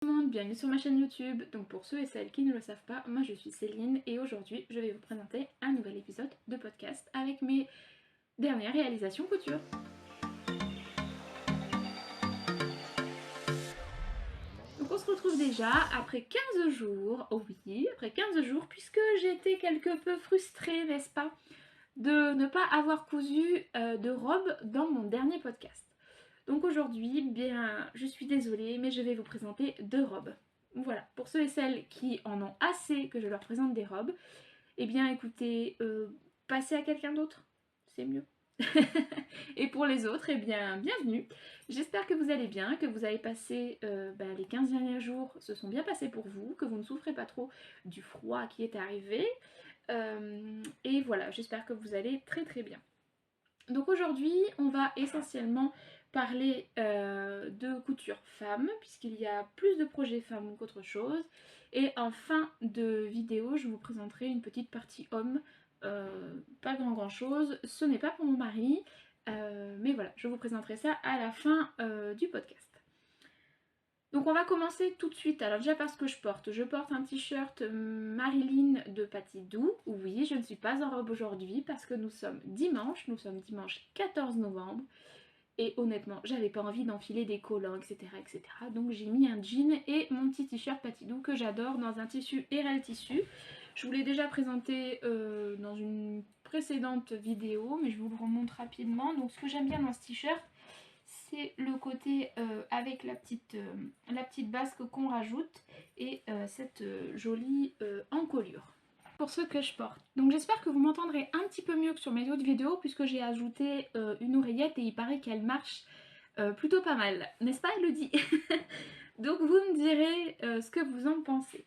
Tout le monde, bienvenue sur ma chaîne YouTube. Donc pour ceux et celles qui ne le savent pas, moi je suis Céline et aujourd'hui je vais vous présenter un nouvel épisode de podcast avec mes dernières réalisations couture. Donc on se retrouve déjà après 15 jours, oh oui, après 15 jours puisque j'étais quelque peu frustrée, n'est-ce pas, de ne pas avoir cousu de robe dans mon dernier podcast. Donc aujourd'hui, bien, je suis désolée, mais je vais vous présenter deux robes. Voilà, pour ceux et celles qui en ont assez que je leur présente des robes, eh bien écoutez, passez à quelqu'un d'autre, c'est mieux. Et pour les autres, eh bien, bienvenue. J'espère que vous allez bien, que vous avez passé les 15 derniers jours se sont bien passés pour vous, que vous ne souffrez pas trop du froid qui est arrivé. Et voilà, j'espère que vous allez très très bien. Donc aujourd'hui, on va essentiellement parler de couture femme, puisqu'il y a plus de projets femmes qu'autre chose. Et en fin de vidéo, je vous présenterai une petite partie homme. Pas grand chose, ce n'est pas pour mon mari, mais voilà, je vous présenterai ça à la fin du podcast. Donc on va commencer tout de suite. Alors déjà parce que je porte un t-shirt Marilyn de Patidou. Oui, je ne suis pas en robe aujourd'hui parce que nous sommes dimanche 14 novembre. Et honnêtement, j'avais pas envie d'enfiler des collants, etc. etc. Donc j'ai mis un jean et mon petit t-shirt Patidou que j'adore dans un tissu RL Tissu. Je vous l'ai déjà présenté dans une précédente vidéo, mais je vous le remonte rapidement. Donc ce que j'aime bien dans ce t-shirt, c'est le côté avec la petite basque qu'on rajoute et cette jolie encolure pour ceux que je porte. Donc j'espère que vous m'entendrez un petit peu mieux que sur mes autres vidéos puisque j'ai ajouté une oreillette et il paraît qu'elle marche plutôt pas mal. N'est-ce pas Elodie? Donc vous me direz ce que vous en pensez.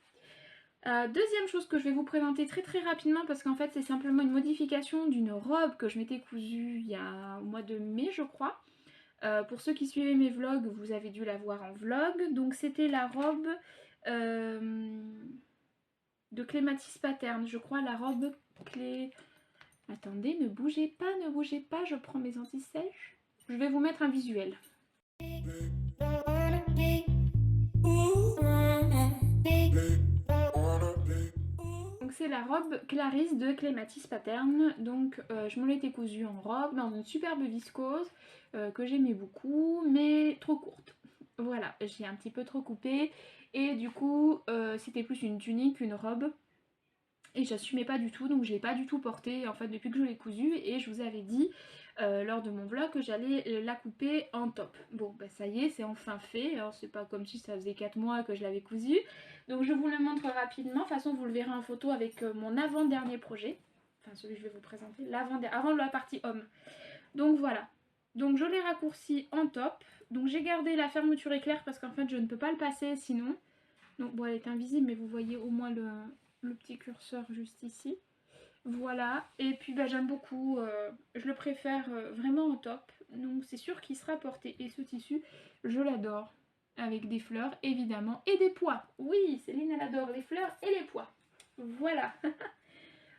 Deuxième chose que je vais vous présenter très très rapidement parce qu'en fait c'est simplement une modification d'une robe que je m'étais cousue il y a au mois de mai je crois. Pour ceux qui suivaient mes vlogs, vous avez dû la voir en vlog. Donc c'était la robe de Clématis Pattern, je crois la robe clé... Attendez, ne bougez pas, je prends mes anti-sèches. Je vais vous mettre un visuel. Donc c'est la robe Clarisse de Clématis Pattern. Donc je me l'étais cousue en robe dans une superbe viscose que j'aimais beaucoup, mais trop courte. Voilà, j'ai un petit peu trop coupé et du coup c'était plus une tunique qu'une robe. Et j'assumais pas du tout, donc je l'ai pas du tout portée en fait depuis que je l'ai cousue et je vous avais dit lors de mon vlog que j'allais la couper en top. Bon bah ça y est, c'est enfin fait, alors c'est pas comme si ça faisait 4 mois que je l'avais cousue. Donc je vous le montre rapidement, de toute façon vous le verrez en photo avec mon avant-dernier projet. Enfin celui que je vais vous présenter, avant la partie homme. Donc voilà, donc je l'ai raccourci en top. Donc j'ai gardé la fermeture éclair parce qu'en fait je ne peux pas le passer sinon. Donc bon elle est invisible mais vous voyez au moins le petit curseur juste ici. Voilà, et puis bah, j'aime beaucoup, je le préfère vraiment au top, donc c'est sûr qu'il sera porté. Et ce tissu, je l'adore, avec des fleurs évidemment, et des pois. Oui, Céline elle adore les fleurs et les pois. Voilà.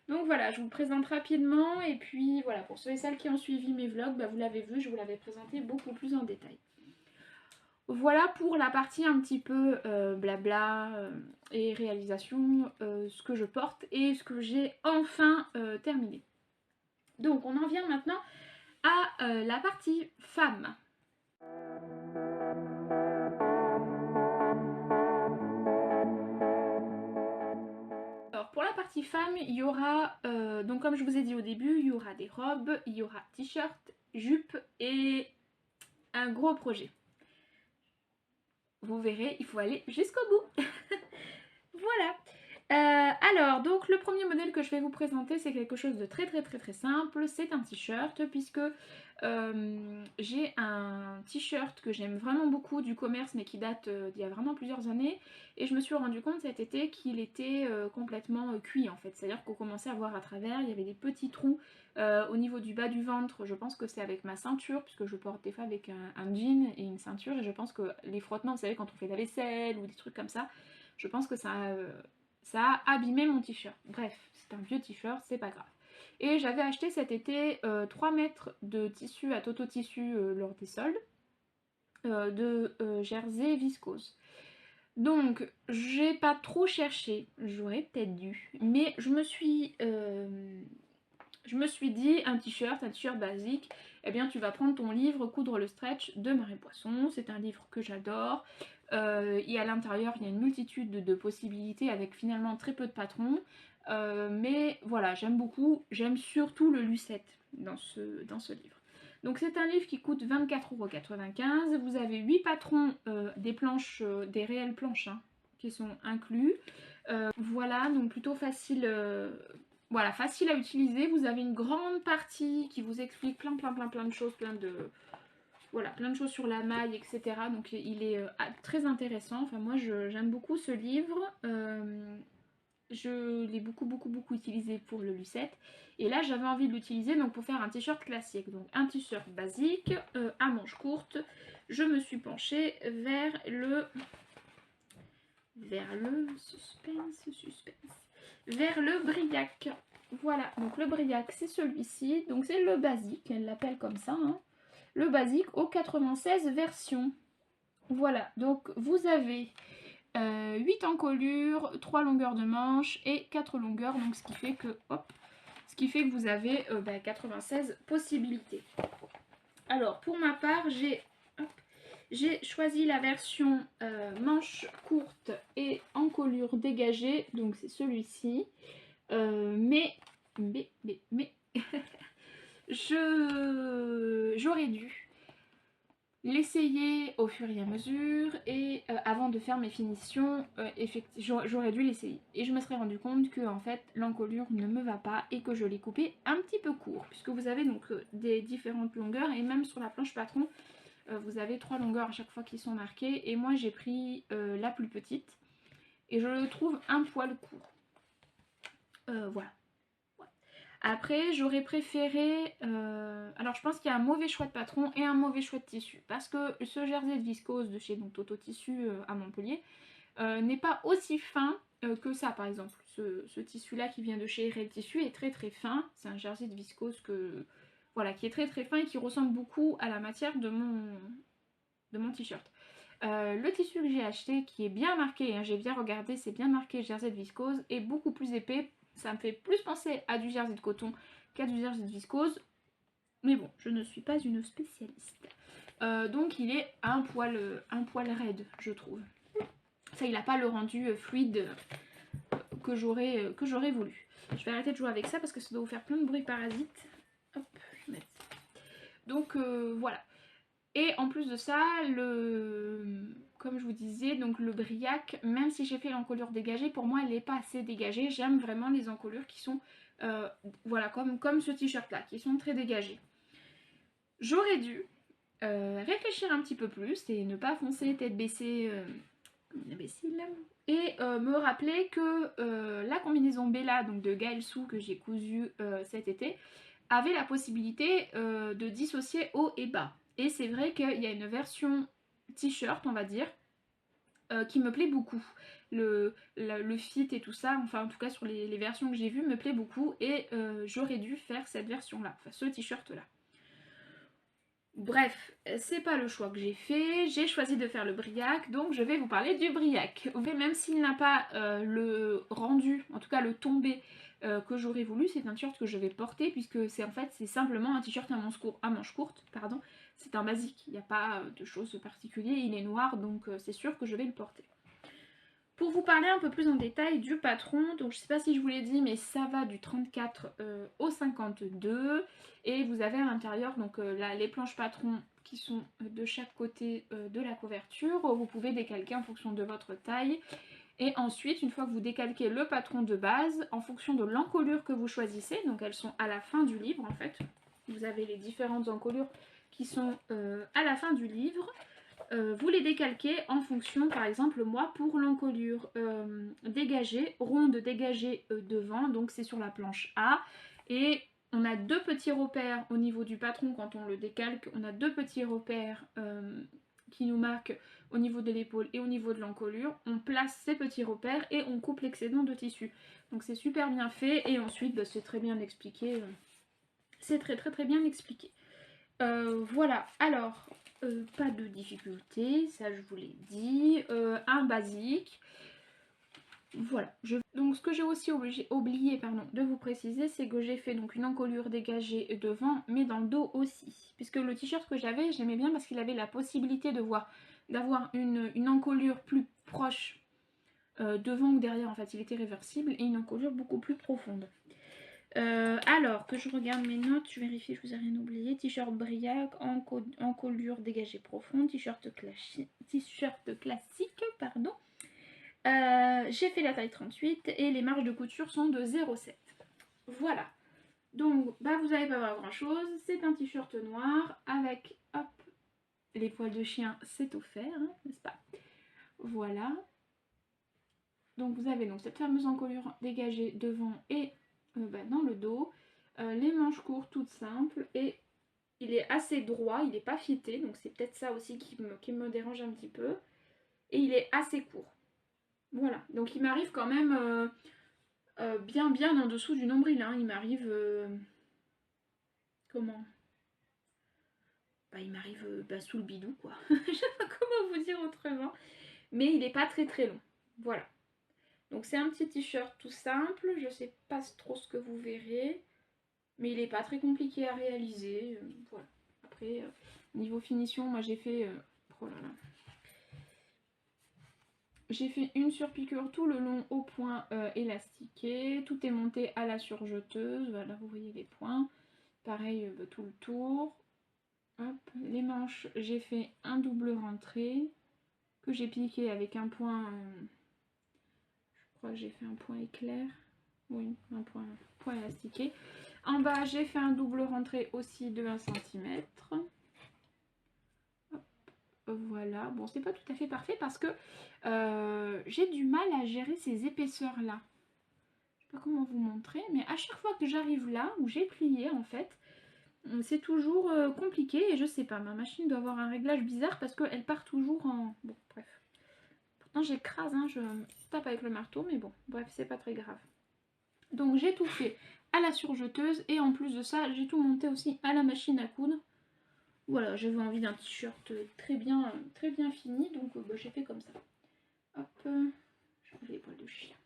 Donc voilà, je vous le présente rapidement, et puis voilà, pour ceux et celles qui ont suivi mes vlogs, bah, vous l'avez vu, je vous l'avais présenté beaucoup plus en détail. Voilà pour la partie un petit peu blabla et réalisation, ce que je porte et ce que j'ai enfin terminé. Donc on en vient maintenant à la partie femme. Alors pour la partie femme, il y aura, donc comme je vous ai dit au début, il y aura des robes, il y aura t-shirt, jupe et un gros projet. Vous verrez, il faut aller jusqu'au bout. Voilà. Alors, donc le premier modèle que je vais vous présenter, c'est quelque chose de très simple. C'est un t-shirt, puisque j'ai un t-shirt que j'aime vraiment beaucoup du commerce, mais qui date d'il y a vraiment plusieurs années. Et je me suis rendu compte cet été qu'il était complètement cuit en fait. C'est-à-dire qu'on commençait à voir à travers, il y avait des petits trous au niveau du bas du ventre. Je pense que c'est avec ma ceinture, puisque je porte des fois avec un jean et une ceinture. Et je pense que les frottements, vous savez, quand on fait la vaisselle ou des trucs comme ça, je pense que ça a abîmé mon t-shirt. Bref, c'est un vieux t-shirt, c'est pas grave. Et j'avais acheté cet été 3 mètres de tissu à Toto Tissu lors des soldes de jersey viscose. Donc, j'ai pas trop cherché, j'aurais peut-être dû, mais je me suis dit, un t-shirt basique, eh bien tu vas prendre ton livre Coudre le stretch de Marie Poisson. C'est un livre que j'adore. Et à l'intérieur, il y a une multitude de possibilités avec finalement très peu de patrons. Mais voilà, j'aime beaucoup. J'aime surtout le lucette dans ce livre. Donc c'est un livre qui coûte 24,95 €. Vous avez 8 patrons, des planches, des réelles planches hein, qui sont inclus. Voilà, donc plutôt facile, voilà, facile à utiliser. Vous avez une grande partie qui vous explique plein de choses, voilà, plein de choses sur la maille, etc. Donc il est très intéressant. Enfin moi j'aime beaucoup ce livre. Je l'ai beaucoup utilisé pour le lucette. Et là j'avais envie de l'utiliser donc pour faire un t-shirt classique. Donc un t-shirt basique, à manches courtes. Je me suis penchée vers le Briac. Voilà, donc le Briac c'est celui-ci, donc c'est le basique, elle l'appelle comme ça, hein. Le basique au 96 version. Voilà, donc vous avez 8 encolures, 3 longueurs de manches et 4 longueurs, donc ce qui fait que vous avez 96 possibilités. Alors pour ma part, j'ai choisi la version manche courte et encolure dégagée, donc c'est celui-ci. Mais j'aurais dû l'essayer au fur et à mesure et avant de faire mes finitions, j'aurais dû l'essayer. Et je me serais rendu compte que en fait l'encolure ne me va pas et que je l'ai coupé un petit peu court, puisque vous avez donc des différentes longueurs et même sur la planche patron, vous avez 3 longueurs à chaque fois qui sont marquées et moi j'ai pris la plus petite et je le trouve un poil court. Voilà. Après, j'aurais préféré... alors, je pense qu'il y a un mauvais choix de patron et un mauvais choix de tissu. Parce que ce jersey de viscose de chez Toto Tissu à Montpellier n'est pas aussi fin que ça, par exemple. Ce tissu-là qui vient de chez Red Tissu est très fin. C'est un jersey de viscose voilà, qui est très fin et qui ressemble beaucoup à la matière de mon t-shirt. Le tissu que j'ai acheté, qui est bien marqué, hein, j'ai bien regardé, c'est bien marqué jersey de viscose, est beaucoup plus épais. Ça me fait plus penser à du jersey de coton qu'à du jersey de viscose. Mais bon, je ne suis pas une spécialiste. Donc il est un poil raide, je trouve. Ça, il n'a pas le rendu fluide que j'aurais voulu. Je vais arrêter de jouer avec ça parce que ça doit vous faire plein de bruit parasite. Hop, je vais mettre ça. Donc voilà. Et en plus de ça, comme je vous disais, donc le Briac, même si j'ai fait l'encolure dégagée, pour moi elle n'est pas assez dégagée. J'aime vraiment les encolures qui sont, voilà, comme ce t-shirt là, qui sont très dégagées. J'aurais dû réfléchir un petit peu plus et ne pas foncer tête baissée comme une imbécile. Et me rappeler que la combinaison Bella, donc de Gaël Sou que j'ai cousue cet été, avait la possibilité de dissocier haut et bas. Et c'est vrai qu'il y a une version t-shirt, on va dire, qui me plaît beaucoup. Le fit et tout ça, enfin en tout cas sur les versions que j'ai vues, me plaît beaucoup. Et j'aurais dû faire cette version-là, enfin ce t-shirt-là. Bref, c'est pas le choix que j'ai fait, j'ai choisi de faire le Briac, donc je vais vous parler du Briac. Même s'il n'a pas le rendu, en tout cas le tombé que j'aurais voulu, c'est un t-shirt que je vais porter puisque c'est simplement un t-shirt à manches courtes, pardon. C'est un basique, il n'y a pas de choses particulières, il est noir donc c'est sûr que je vais le porter. Pour vous parler un peu plus en détail du patron, donc je sais pas si je vous l'ai dit, mais ça va du 34 au 52. Et vous avez à l'intérieur donc là, les planches patron qui sont de chaque côté de la couverture. Vous pouvez décalquer en fonction de votre taille. Et ensuite, une fois que vous décalquez le patron de base, en fonction de l'encolure que vous choisissez, donc elles sont à la fin du livre en fait. Vous avez les différentes encolures qui sont à la fin du livre. Vous les décalquez en fonction, par exemple moi pour l'encolure dégagée, ronde dégagée devant, donc c'est sur la planche A, et on a deux petits repères au niveau du patron quand on le décalque, on a deux petits repères qui nous marquent au niveau de l'épaule et au niveau de l'encolure. On place ces petits repères et on coupe l'excédent de tissu. Donc c'est super bien fait et ensuite c'est très bien expliqué, c'est très bien expliqué. Voilà, alors pas de difficulté, ça je vous l'ai dit. Un basique. Voilà. Donc ce que j'ai aussi oublié de vous préciser, c'est que j'ai fait donc une encolure dégagée devant, mais dans le dos aussi. Puisque le t-shirt que j'avais, j'aimais bien parce qu'il avait la possibilité d'avoir une encolure plus proche devant ou derrière. En fait, il était réversible et une encolure beaucoup plus profonde. Alors, que je regarde mes notes, je vérifie, je vous ai rien oublié. T-shirt Briac, encolure dégagée profonde, t-shirt classique, pardon. J'ai fait la taille 38 et les marges de couture sont de 0,7. Voilà. Donc, bah, vous n'allez pas voir grand chose. C'est un t-shirt noir avec, hop, les poils de chien, c'est offert, hein, n'est-ce pas? Voilà. Donc, vous avez donc cette fameuse encolure dégagée devant et dans le dos. Les manches courtes, toutes simples. Et il est assez droit, il n'est pas fité. Donc, c'est peut-être ça aussi qui me dérange un petit peu. Et il est assez court. Voilà, donc il m'arrive quand même bien en dessous du nombril, hein. Il m'arrive... comment? Bah il m'arrive sous le bidou quoi. Je sais pas comment vous dire autrement. Mais il est pas très long. Voilà. Donc c'est un petit t-shirt tout simple. Je sais pas trop ce que vous verrez. Mais il est pas très compliqué à réaliser. Voilà. Après, niveau finition, moi j'ai fait... oh là là. J'ai fait une surpiqûre tout le long au point élastiqué. Tout est monté à la surjeteuse. Voilà, vous voyez les points. Pareil, tout le tour. Hop. Les manches, j'ai fait un double rentré que j'ai piqué avec un point... je crois que j'ai fait un point éclair. Oui, un point élastiqué. En bas, j'ai fait un double rentré aussi de 1 cm. Voilà, bon c'est pas tout à fait parfait parce que j'ai du mal à gérer ces épaisseurs là. Je sais pas comment vous montrer, mais à chaque fois que j'arrive là où j'ai plié en fait, c'est toujours compliqué et je sais pas, ma machine doit avoir un réglage bizarre parce qu'elle part toujours en... Bon bref. Pourtant j'écrase, hein, je tape avec le marteau, mais bon, bref, c'est pas très grave. Donc j'ai tout fait à la surjeteuse et en plus de ça, j'ai tout monté aussi à la machine à coudre. Voilà, j'avais envie d'un t-shirt très bien fini, donc j'ai fait comme ça. Hop, je mets les poils de chien.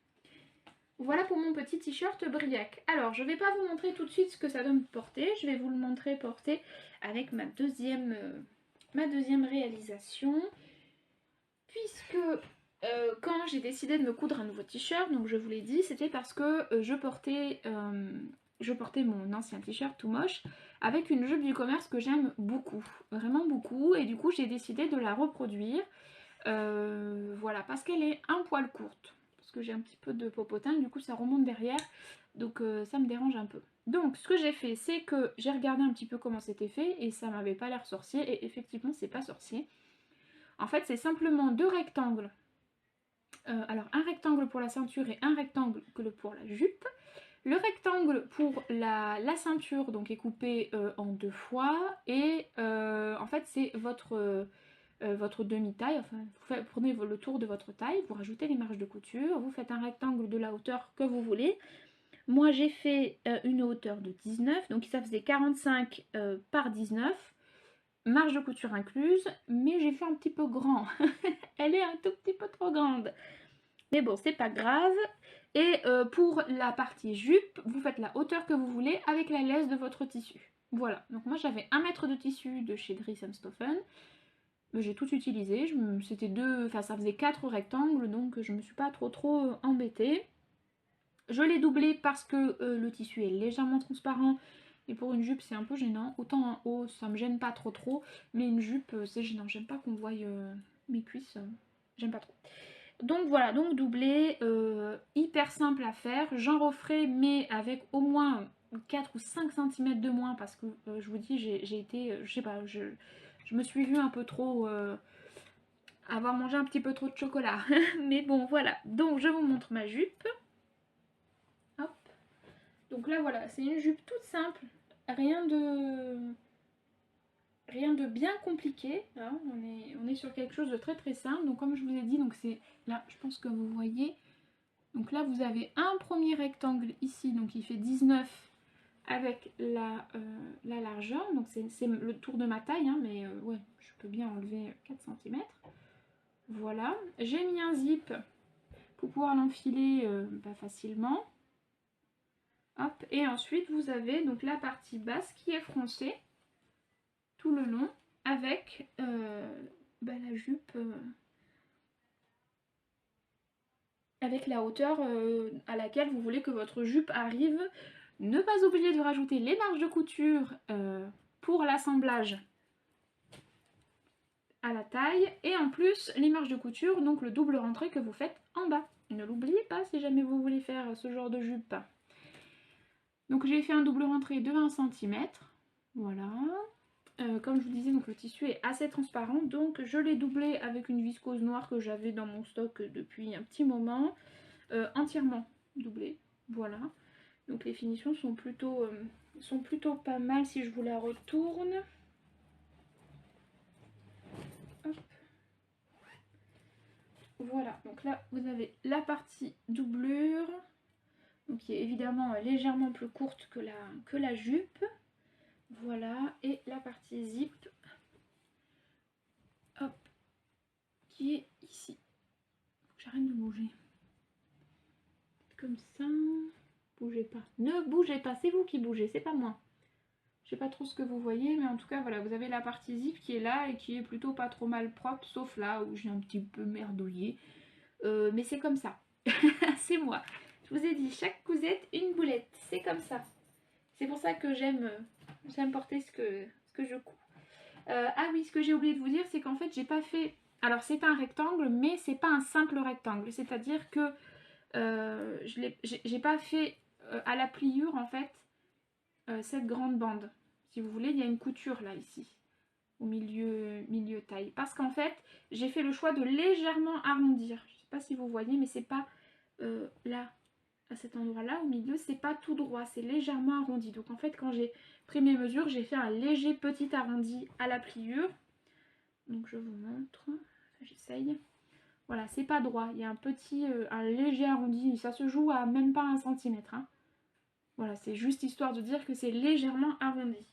Voilà pour mon petit t-shirt Briac. Alors, je vais pas vous montrer tout de suite ce que ça donne porter, je vais vous le montrer porter avec ma deuxième réalisation. Puisque quand j'ai décidé de me coudre un nouveau t-shirt, donc je vous l'ai dit, c'était parce que je portais mon ancien t-shirt tout moche avec une jupe du commerce que j'aime beaucoup, vraiment beaucoup, et du coup j'ai décidé de la reproduire, voilà, parce qu'elle est un poil courte, parce que j'ai un petit peu de popotin, du coup ça remonte derrière, donc ça me dérange un peu. Donc ce que j'ai fait, c'est que j'ai regardé un petit peu comment c'était fait, et ça m'avait pas l'air sorcier, et effectivement c'est pas sorcier. En fait c'est simplement deux rectangles. Alors un rectangle pour la ceinture et un rectangle pour la jupe. Le rectangle pour la ceinture donc est coupé en 2 fois et en fait c'est votre demi-taille, enfin vous prenez le tour de votre taille, vous rajoutez les marges de couture, vous faites un rectangle de la hauteur que vous voulez. Moi j'ai fait une hauteur de 19, donc ça faisait 45 par 19, marge de couture incluse, mais j'ai fait un petit peu grand. Elle est un tout petit peu trop grande. Mais bon, c'est pas grave. Et pour la partie jupe, vous faites la hauteur que vous voulez avec la laisse de votre tissu. Voilà, donc moi j'avais 1 mètre de tissu de chez Dries & Stoffen. J'ai tout utilisé, c'était ça faisait 4 rectangles, donc je me suis pas trop embêtée. Je l'ai doublé parce que le tissu est légèrement transparent. Et pour une jupe c'est un peu gênant. Autant en haut ça me gêne pas trop. Mais une jupe c'est gênant. J'aime pas qu'on voie mes cuisses. J'aime pas trop. Donc voilà, donc doublé, hyper simple à faire. J'en referai mais avec au moins 4 ou 5 cm de moins parce que je vous dis j'ai été, je sais pas, je me suis vue un peu trop... avoir mangé un petit peu trop de chocolat. Mais bon voilà, donc je vous montre ma jupe. Hop. Donc là voilà, c'est une jupe toute simple, rien de bien compliqué, hein. On est sur quelque chose de très simple. Donc comme je vous ai dit, donc c'est là, je pense que vous voyez. Donc là vous avez un premier rectangle ici, donc il fait 19 avec la largeur, donc c'est le tour de ma taille, hein, mais ouais, je peux bien enlever 4 cm. Voilà, j'ai mis un zip pour pouvoir l'enfiler facilement. Hop, et ensuite vous avez donc la partie basse qui est froncée tout le long avec la jupe avec la hauteur à laquelle vous voulez que votre jupe arrive. Ne pas oublier de rajouter les marges de couture pour l'assemblage à la taille et en plus les marges de couture, donc le double rentré que vous faites en bas. Ne l'oubliez pas si jamais vous voulez faire ce genre de jupe. Donc j'ai fait un double rentré de 1 cm, voilà. Comme je vous disais, donc le tissu est assez transparent, donc je l'ai doublé avec une viscose noire que j'avais dans mon stock depuis un petit moment, entièrement doublé, voilà. Donc les finitions sont plutôt pas mal si je vous la retourne. Hop. Voilà, donc là vous avez la partie doublure, donc qui est évidemment légèrement plus courte que la jupe. Voilà, et la partie zip, hop, qui est ici. J'arrête de bouger. Comme ça. Bougez pas. Ne bougez pas, c'est vous qui bougez, c'est pas moi. Je sais pas trop ce que vous voyez, mais en tout cas, voilà, vous avez la partie zip qui est là et qui est plutôt pas trop mal propre, sauf là où j'ai un petit peu merdouillé. Mais c'est comme ça. C'est moi. Je vous ai dit, chaque cousette, une boulette. C'est comme ça. C'est pour ça que j'aime porter ce que je couds. Ah oui, ce que j'ai oublié de vous dire, c'est qu'en fait, j'ai pas fait... Alors, c'est un rectangle, mais c'est pas un simple rectangle. C'est-à-dire que j'ai pas fait à la pliure, en fait, cette grande bande. Si vous voulez, il y a une couture là, ici, au milieu taille. Parce qu'en fait, j'ai fait le choix de légèrement arrondir. Je sais pas si vous voyez, mais c'est pas là, à cet endroit-là, au milieu, c'est pas tout droit, c'est légèrement arrondi. Donc en fait, quand j'ai pris mes mesures, j'ai fait un léger petit arrondi à la pliure. Donc je vous montre, j'essaye. Voilà, c'est pas droit, il y a un léger arrondi, ça se joue à même pas 1 centimètre. Hein. Voilà, c'est juste histoire de dire que c'est légèrement arrondi.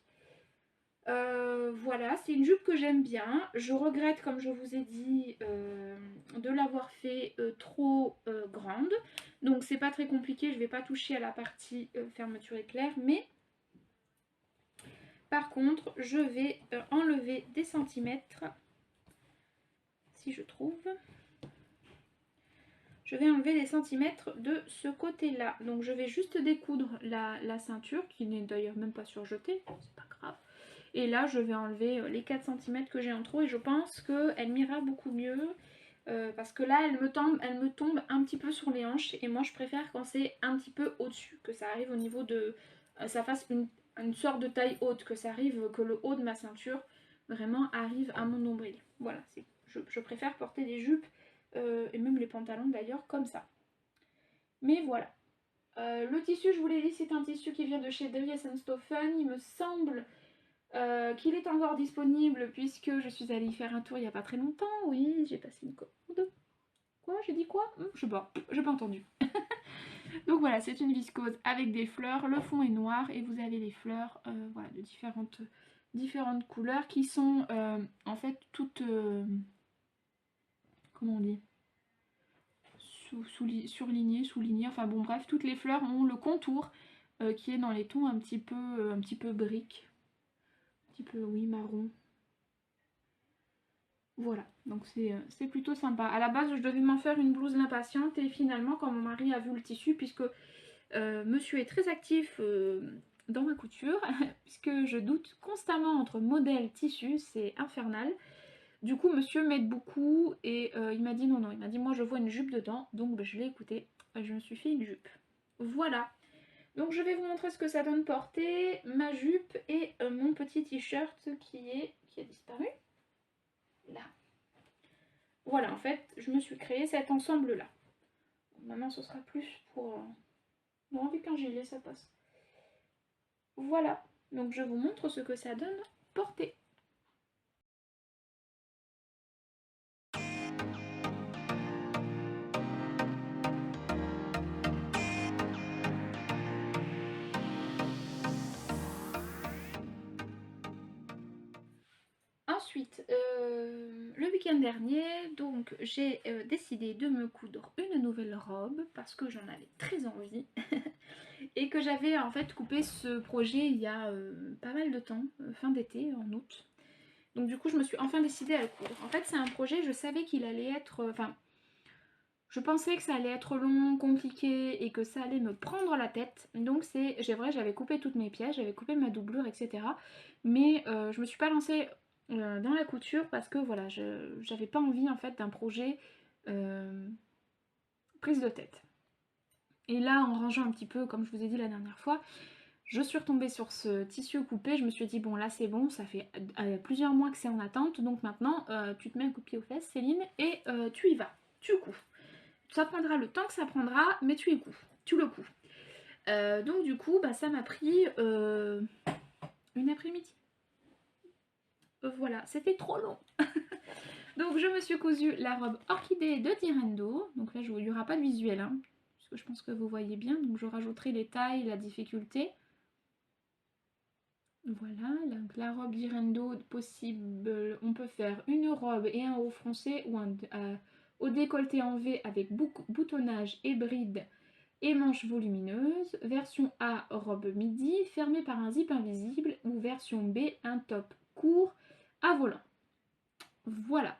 Voilà, c'est une jupe que j'aime bien. Je regrette, comme je vous ai dit, de l'avoir fait trop grande. Donc c'est pas très compliqué, je vais pas toucher à la partie fermeture éclair, mais par contre, je vais enlever des centimètres, si je trouve. Je vais enlever des centimètres de ce côté-là. Donc je vais juste découdre la ceinture, qui n'est d'ailleurs même pas surjetée, c'est pas grave. Et là, je vais enlever les 4 cm que j'ai en trop et je pense qu'elle m'ira beaucoup mieux. Parce que là, elle me tombe un petit peu sur les hanches et moi, je préfère quand c'est un petit peu au-dessus, que ça arrive au niveau de... ça fasse une sorte de taille haute, que ça arrive, que le haut de ma ceinture vraiment arrive à mon nombril. Voilà, je préfère porter des jupes et même les pantalons d'ailleurs comme ça. Mais voilà. Le tissu, je vous l'ai dit, c'est un tissu qui vient de chez Dries & Stoffen. Il me semble qu'il est encore disponible puisque je suis allée y faire un tour il n'y a pas très longtemps. Oui, j'ai passé une commande. Quoi? J'ai dit quoi? Je sais pas, j'ai pas entendu. Donc voilà, c'est une viscose avec des fleurs. Le fond est noir et vous avez les fleurs voilà, de différentes couleurs qui sont en fait toutes... comment on dit? Surlignées, soulignées. Enfin bon, bref, toutes les fleurs ont le contour qui est dans les tons un petit peu briques. Un petit peu, oui, marron. Voilà, donc c'est plutôt sympa. À la base, je devais m'en faire une blouse l'impatiente et finalement, quand mon mari a vu le tissu, puisque monsieur est très actif dans ma couture, puisque je doute constamment entre modèle, tissu, c'est infernal. Du coup, monsieur m'aide beaucoup et il m'a dit non, il m'a dit moi je vois une jupe dedans, donc je l'ai écouté, je me suis fait une jupe. Voilà, donc je vais vous montrer ce que ça donne porter, ma jupe et mon petit t-shirt qui a disparu. Là. Voilà, en fait, je me suis créé cet ensemble-là. Maintenant, ce sera plus pour... Bon, avec un gilet, ça passe. Voilà, donc je vous montre ce que ça donne porter. week-end dernier, donc j'ai décidé de me coudre une nouvelle robe parce que j'en avais très envie et que j'avais en fait coupé ce projet il y a pas mal de temps, fin d'été, en août. Donc du coup je me suis enfin décidée à le coudre. En fait c'est un projet, je savais qu'il allait être... Enfin, je pensais que ça allait être long, compliqué et que ça allait me prendre la tête. Donc j'avais coupé toutes mes pièces, j'avais coupé ma doublure, etc. Mais je me suis pas lancée dans la couture parce que voilà, j'avais pas envie en fait d'un projet prise de tête. Et là, en rangeant un petit peu, comme je vous ai dit la dernière fois, je suis retombée sur ce tissu coupé, je me suis dit bon là c'est bon, ça fait plusieurs mois que c'est en attente, donc maintenant tu te mets un coup de pied aux fesses Céline et tu y vas, tu couds. Ça prendra le temps que ça prendra, mais tu le couds. Donc du coup, bah, ça m'a pris une après-midi. Voilà, c'était trop long. Donc je me suis cousu la robe orchidée de Direndo. Donc là, il n'y aura pas de visuel, hein, parce que je pense que vous voyez bien. Donc je rajouterai les tailles, la difficulté. Voilà, donc la robe Direndo possible, on peut faire une robe et un haut froncé ou au décolleté en V avec boutonnage et bride et manches volumineuses. Version A, robe midi, fermée par un zip invisible. Ou version B, un top court à volant. Voilà.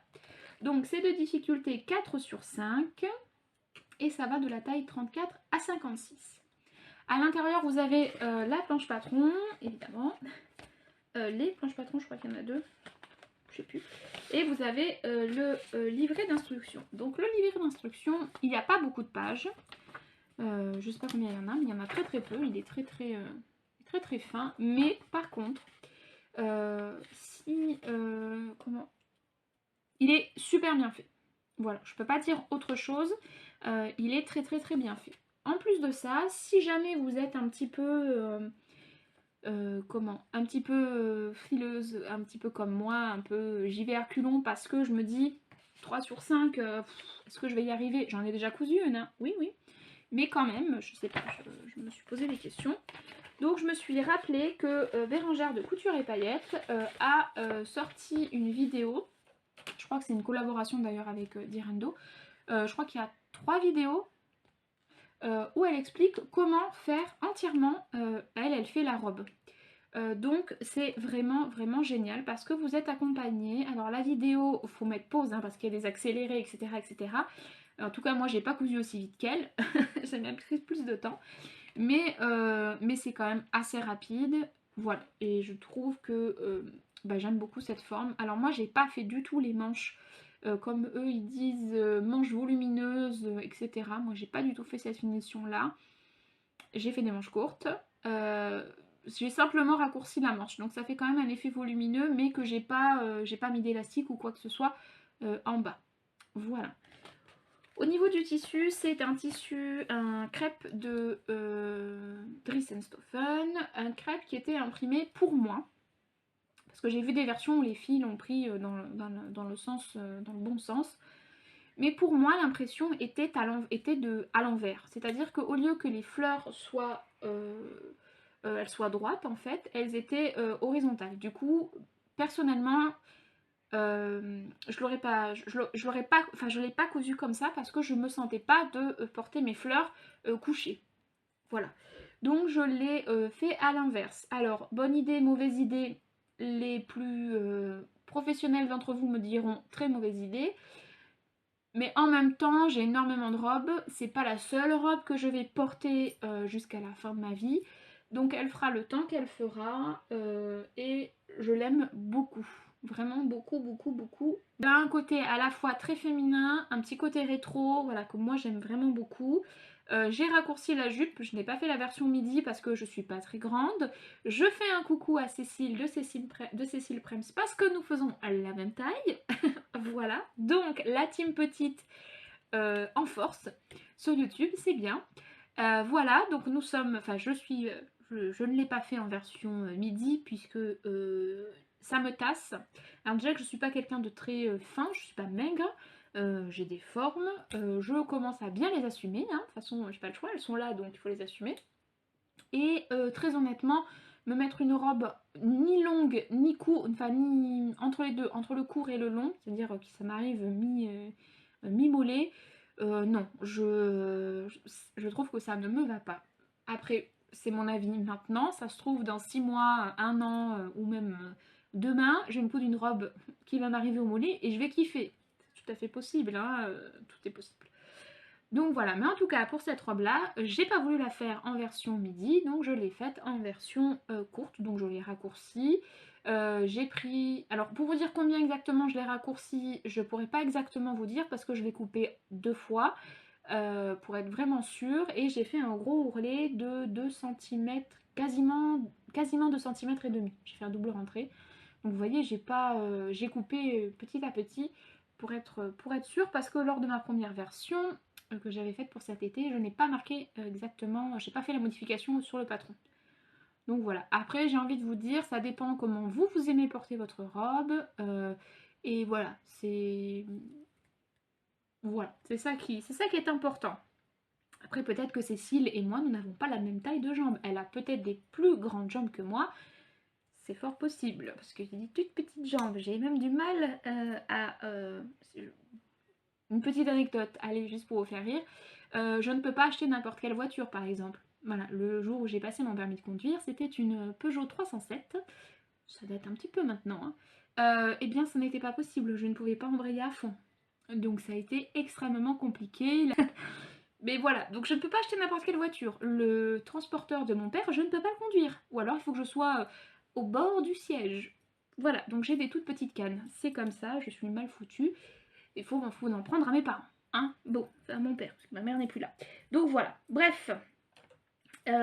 Donc c'est de difficulté 4 sur 5. Et ça va de la taille 34 à 56. À l'intérieur, vous avez la planche patron, évidemment. Les planches patron, je crois qu'il y en a deux. Je sais plus. Et vous avez le livret d'instruction. Donc le livret d'instruction, il n'y a pas beaucoup de pages. Je sais pas combien il y en a, mais il y en a très très peu. Il est très fin. Mais par contre, comment, il est super bien fait. Voilà, je peux pas dire autre chose. Il est très bien fait. En plus de ça, si jamais vous êtes un petit peu un petit peu frileuse, un petit peu comme moi, un peu j'y vais à reculons parce que je me dis 3 sur 5, est-ce que je vais y arriver? J'en ai déjà cousu une, hein. Oui, mais quand même, je sais pas, je me suis posé des questions. Donc je me suis rappelé que Bérengère de Couture et Paillettes a sorti une vidéo, je crois que c'est une collaboration d'ailleurs avec Direndo, je crois qu'il y a 3 vidéos où elle explique comment faire entièrement, elle fait la robe. Donc c'est vraiment génial parce que vous êtes accompagné. Alors la vidéo, il faut mettre pause hein, parce qu'il y a des accélérés, etc. En tout cas moi j'ai pas cousu aussi vite qu'elle, j'ai même pris plus de temps. Mais c'est quand même assez rapide. Voilà, et je trouve que j'aime beaucoup cette forme. Alors moi j'ai pas fait du tout les manches comme eux ils disent manches volumineuses, etc. Moi j'ai pas du tout fait cette finition là. J'ai fait des manches courtes. J'ai simplement raccourci la manche. Donc ça fait quand même un effet volumineux mais que j'ai pas mis d'élastique ou quoi que ce soit en bas. Voilà. Au niveau du tissu, c'est un crêpe de Dries & Stoffen, un crêpe qui était imprimé pour moi. Parce que j'ai vu des versions où les filles l'ont pris dans le bon sens. Mais pour moi, l'impression était à l'envers. C'est-à-dire qu'au lieu que les fleurs soient, elles soient droites, en fait, elles étaient horizontales. Du coup, personnellement, je l'ai pas cousu comme ça parce que je me sentais pas de porter mes fleurs couchées. Voilà. Donc je l'ai fait à l'inverse. Alors, bonne idée, mauvaise idée, les plus professionnels d'entre vous me diront très mauvaise idée. Mais en même temps, j'ai énormément de robes. C'est pas la seule robe que je vais porter jusqu'à la fin de ma vie. Donc elle fera le temps qu'elle fera et je l'aime beaucoup. Vraiment beaucoup. Elle a un côté à la fois très féminin, un petit côté rétro, voilà, que moi j'aime vraiment beaucoup. J'ai raccourci la jupe, je n'ai pas fait la version midi parce que je suis pas très grande. Je fais un coucou à Cécile de Cécile Prems parce que nous faisons la même taille. Voilà, donc la team petite en force sur YouTube, c'est bien. Voilà, donc nous sommes, enfin je ne l'ai pas fait en version midi puisque ça me tasse. Alors déjà que je suis pas quelqu'un de très fin, je suis pas maigre, j'ai des formes, je commence à bien les assumer, hein. De toute façon j'ai pas le choix, elles sont là donc il faut les assumer. Et très honnêtement, me mettre une robe ni longue, ni court, enfin ni entre les deux, entre le court et le long, c'est-à-dire que ça m'arrive mi-mollet. Non, je trouve que ça ne me va pas. Après, c'est mon avis maintenant, ça se trouve dans 6 mois, 1 an ou même demain, je vais me coudre une robe qui va m'arriver au mollet et je vais kiffer. C'est tout à fait possible, hein, tout est possible. Donc voilà, mais en tout cas pour cette robe là, j'ai pas voulu la faire en version midi, donc je l'ai faite en version courte, donc je l'ai raccourcie. J'ai pris, alors pour vous dire combien exactement je l'ai raccourci, je pourrais pas exactement vous dire parce que je l'ai coupé 2 fois pour être vraiment sûre, et j'ai fait un gros ourlet de 2 cm, quasiment 2 cm et demi. J'ai fait un double rentrée. Donc vous voyez, j'ai coupé petit à petit pour être sûre, parce que lors de ma première version que j'avais faite pour cet été, je n'ai pas marqué exactement, j'ai pas fait la modification sur le patron. Donc voilà, après j'ai envie de vous dire, ça dépend comment vous aimez porter votre robe, et voilà, c'est ça qui est important. Après peut-être que Cécile et moi, nous n'avons pas la même taille de jambes, elle a peut-être des plus grandes jambes que moi. C'est fort possible, parce que j'ai des toutes petites jambes. J'ai même du mal à... Une petite anecdote, allez, juste pour vous faire rire. Je ne peux pas acheter n'importe quelle voiture, par exemple. Voilà, le jour où j'ai passé mon permis de conduire, c'était une Peugeot 307. Ça date un petit peu maintenant. Hein. Eh bien, ce n'était pas possible. Je ne pouvais pas embrayer à fond. Donc ça a été extrêmement compliqué. Mais voilà, donc je ne peux pas acheter n'importe quelle voiture. Le transporteur de mon père, je ne peux pas le conduire. Ou alors il faut que je sois au bord du siège. Voilà, donc j'ai des toutes petites cannes. C'est comme ça, je suis mal foutue. Il faut en prendre à mes parents. Hein, bon, à mon père, parce que ma mère n'est plus là. Donc voilà, bref.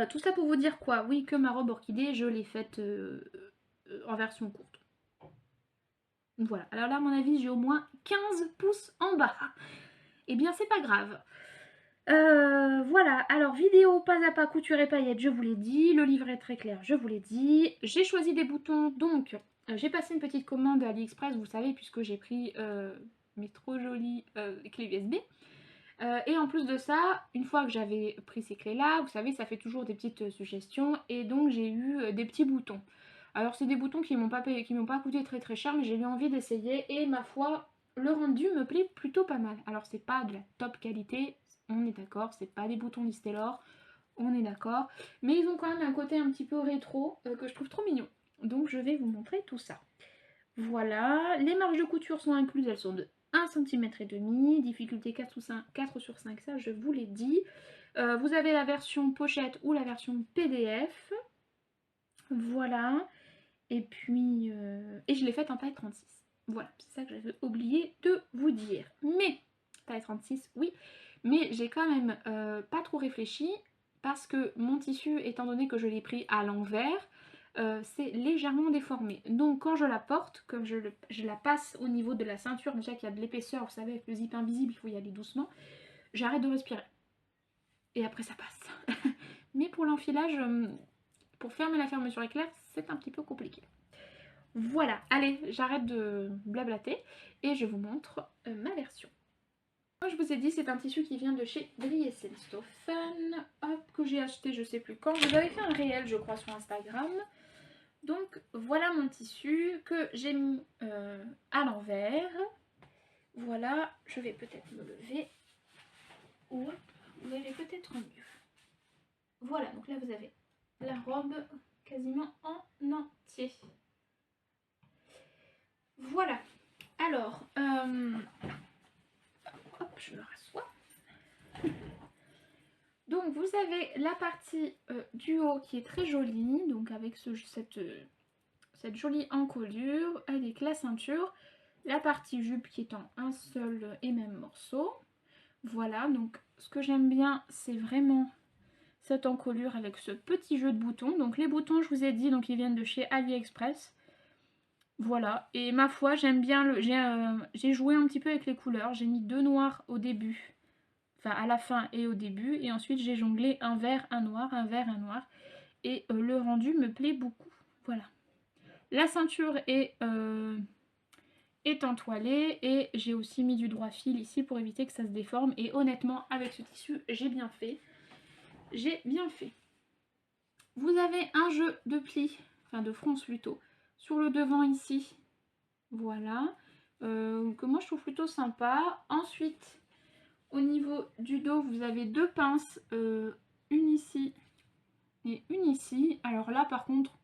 Tout ça pour vous dire quoi? Oui, que ma robe orchidée, je l'ai faite en version courte. Voilà, alors là, à mon avis, j'ai au moins 15 pouces en bas. Eh bien, c'est pas grave. Voilà, alors vidéo pas à pas couture et paillettes, je vous l'ai dit, le livret est très clair, je vous l'ai dit, j'ai choisi des boutons, donc j'ai passé une petite commande à AliExpress, vous savez, puisque j'ai pris mes trop jolies clés USB, et en plus de ça, une fois que j'avais pris ces clés là, vous savez, ça fait toujours des petites suggestions, et donc j'ai eu des petits boutons. Alors c'est des boutons qui m'ont pas coûté très très cher, mais j'ai eu envie d'essayer, et ma foi, le rendu me plaît plutôt pas mal. Alors c'est pas de la top qualité, on est d'accord, c'est pas des boutons Listelor, on est d'accord, mais ils ont quand même un côté un petit peu rétro que je trouve trop mignon. Donc je vais vous montrer tout ça. Voilà, les marges de couture sont incluses, elles sont de 1,5 cm, difficulté 4 sur 5, ça je vous l'ai dit. Vous avez la version pochette ou la version PDF. Voilà, et puis et je l'ai faite en taille 36. Voilà, c'est ça que j'avais oublié de vous dire. Mais taille 36, oui, mais j'ai quand même pas trop réfléchi, parce que mon tissu, étant donné que je l'ai pris à l'envers, c'est légèrement déformé. Donc quand je la porte, comme je la passe au niveau de la ceinture, déjà qu'il y a de l'épaisseur, vous savez, avec le zip invisible, il faut y aller doucement, j'arrête de respirer. Et après ça passe. Mais pour l'enfilage, pour fermer la fermeture éclair, c'est un petit peu compliqué. Voilà, allez, j'arrête de blablater et je vous montre ma version. Comme je vous ai dit, c'est un tissu qui vient de chez Drieselstoffen, hop, que j'ai acheté je sais plus quand. Vous avez fait un réel, je crois, sur Instagram. Donc voilà mon tissu que j'ai mis à l'envers. Voilà, je vais peut-être me lever. Ou vous verrez peut-être mieux. Voilà, donc là vous avez la robe quasiment en entier. Voilà, alors, hop, je me rassois. Donc vous avez la partie du haut qui est très jolie, donc avec cette jolie encolure, avec la ceinture, la partie jupe qui est en un seul et même morceau. Voilà, donc ce que j'aime bien, c'est vraiment cette encolure avec ce petit jeu de boutons. Donc les boutons, je vous ai dit, donc ils viennent de chez AliExpress. Voilà, et ma foi, j'aime bien, j'ai joué un petit peu avec les couleurs, j'ai mis 2 noirs au début, enfin à la fin et au début, et ensuite j'ai jonglé un vert, un noir, un vert, un noir, et le rendu me plaît beaucoup. Voilà. La ceinture est entoilée, et j'ai aussi mis du droit fil ici pour éviter que ça se déforme, et honnêtement avec ce tissu j'ai bien fait. J'ai bien fait. Vous avez un jeu de plis, enfin de fronce plutôt, sur le devant ici. Voilà. Que moi je trouve plutôt sympa. Ensuite, au niveau du dos, vous avez deux pinces, une ici et une ici. Alors là par contre,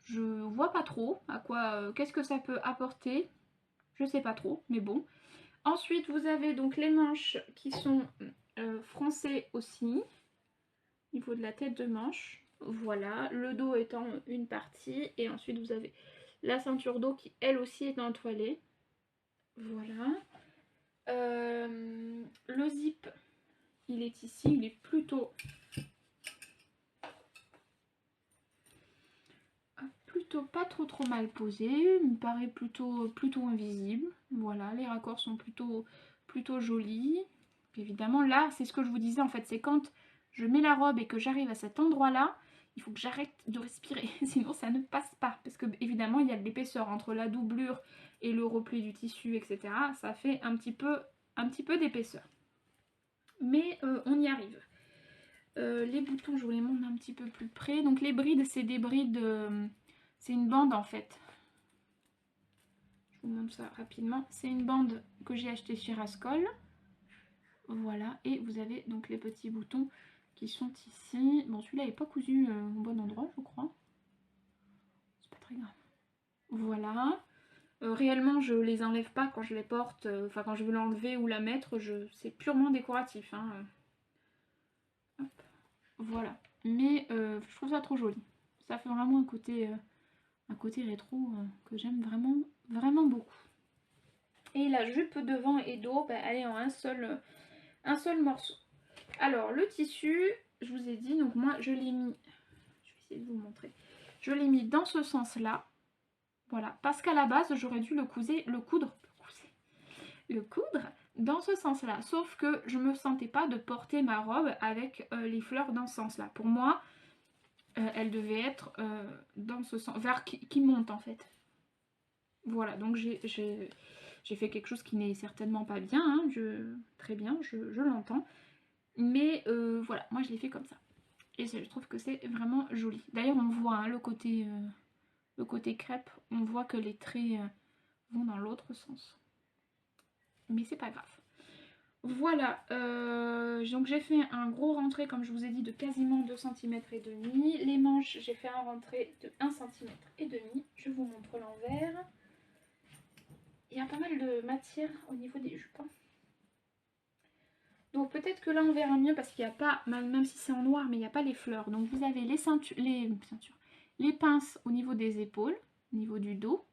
je vois pas trop à quoi, qu'est-ce que ça peut apporter. Je sais pas trop, mais bon. Ensuite, vous avez donc les manches qui sont froncées aussi, au niveau de la tête de manche. Voilà, le dos étant une partie. Et ensuite, vous avez la ceinture dos qui, elle aussi, est entoilée. Voilà. Le zip, il est ici. Il est plutôt pas trop mal posé. Il me paraît plutôt invisible. Voilà, les raccords sont plutôt jolis. Évidemment, là, c'est ce que je vous disais en fait, c'est quand je mets la robe et que j'arrive à cet endroit-là, il faut que j'arrête de respirer, sinon ça ne passe pas. Parce que évidemment, il y a de l'épaisseur entre la doublure et le repli du tissu, etc. Ça fait un petit peu d'épaisseur. Mais on y arrive. Les boutons, je vous les montre un petit peu plus près. Donc les brides, c'est des brides, c'est une bande en fait. Je vous montre ça rapidement. C'est une bande que j'ai achetée chez Rascol. Voilà, et vous avez donc les petits boutons qui sont ici. Bon, celui-là n'est pas cousu au bon endroit, je crois. C'est pas très grave. Voilà. Réellement, je les enlève pas quand je les porte. Enfin, quand je veux l'enlever ou la mettre, c'est purement décoratif. Hein. Hop. Voilà. Mais je trouve ça trop joli. Ça fait vraiment un côté rétro que j'aime vraiment beaucoup. Et la jupe devant et dos, bah, elle est en un seul morceau. Alors le tissu, je vous ai dit, donc moi je l'ai mis, je vais essayer de vous montrer, je l'ai mis dans ce sens là, voilà, parce qu'à la base j'aurais dû le coudre dans ce sens là, sauf que je me sentais pas de porter ma robe avec les fleurs dans ce sens là. Pour moi elle devait être dans ce sens, vers qui monte en fait. Voilà, donc j'ai fait quelque chose qui n'est certainement pas bien, hein, très bien, je l'entends. Mais voilà, moi je l'ai fait comme ça. Et je trouve que c'est vraiment joli. D'ailleurs on voit hein, le côté crêpe, on voit que les traits vont dans l'autre sens. Mais c'est pas grave. Voilà, donc j'ai fait un gros rentré comme je vous ai dit de quasiment 2 cm et demi. Les manches, j'ai fait un rentré de 1 cm et demi. Je vous montre l'envers. Il y a pas mal de matière au niveau des jupes. Donc peut-être que là on verra mieux parce qu'il n'y a pas, même si c'est en noir, mais il n'y a pas les fleurs. Donc vous avez les pinces au niveau des épaules, au niveau du dos.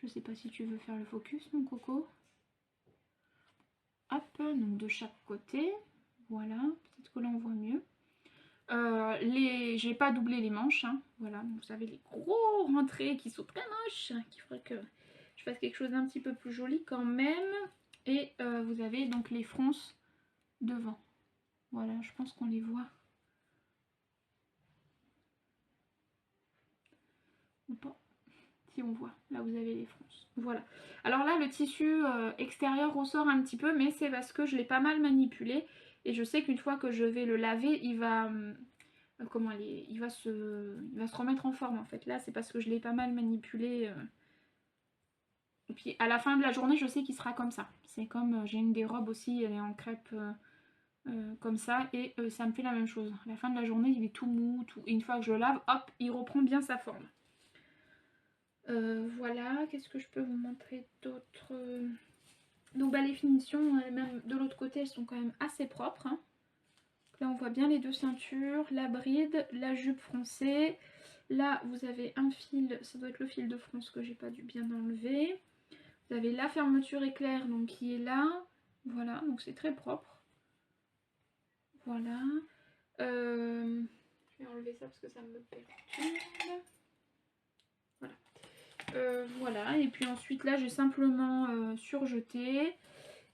Je sais pas si tu veux faire le focus mon coco. Hop, donc de chaque côté. Voilà, peut-être que là on voit mieux. J'ai pas doublé les manches, hein. Voilà, donc vous avez les gros rentrées qui sont très moches, hein, qu'il faudrait que je fasse quelque chose d'un petit peu plus joli quand même. Et vous avez donc les fronces devant. Voilà, je pense qu'on les voit. Ou pas. Si on voit, là vous avez les fronces. Voilà. Alors là, le tissu extérieur ressort un petit peu, mais c'est parce que je l'ai pas mal manipulé. Et je sais qu'une fois que je vais le laver, il va... il va se remettre en forme en fait. Là, c'est parce que je l'ai pas mal manipulé. Et puis à la fin de la journée, je sais qu'il sera comme ça. C'est comme, j'ai une des robes aussi, elle est en crêpe comme ça. Et ça me fait la même chose. À la fin de la journée, il est tout mou. Et une fois que je le lave, hop, il reprend bien sa forme. Voilà, qu'est-ce que je peux vous montrer d'autre? Donc bah, les finitions, même de l'autre côté, elles sont quand même assez propres. Hein. Là, on voit bien les deux ceintures, la bride, la jupe froncée. Là, vous avez un fil, ça doit être le fil de fronce que j'ai pas dû bien enlever. Vous avez la fermeture éclair donc, qui est là. Voilà, donc c'est très propre. Voilà. Je vais enlever ça parce que ça me perturbe. Voilà. Voilà, et puis ensuite là j'ai simplement surjeté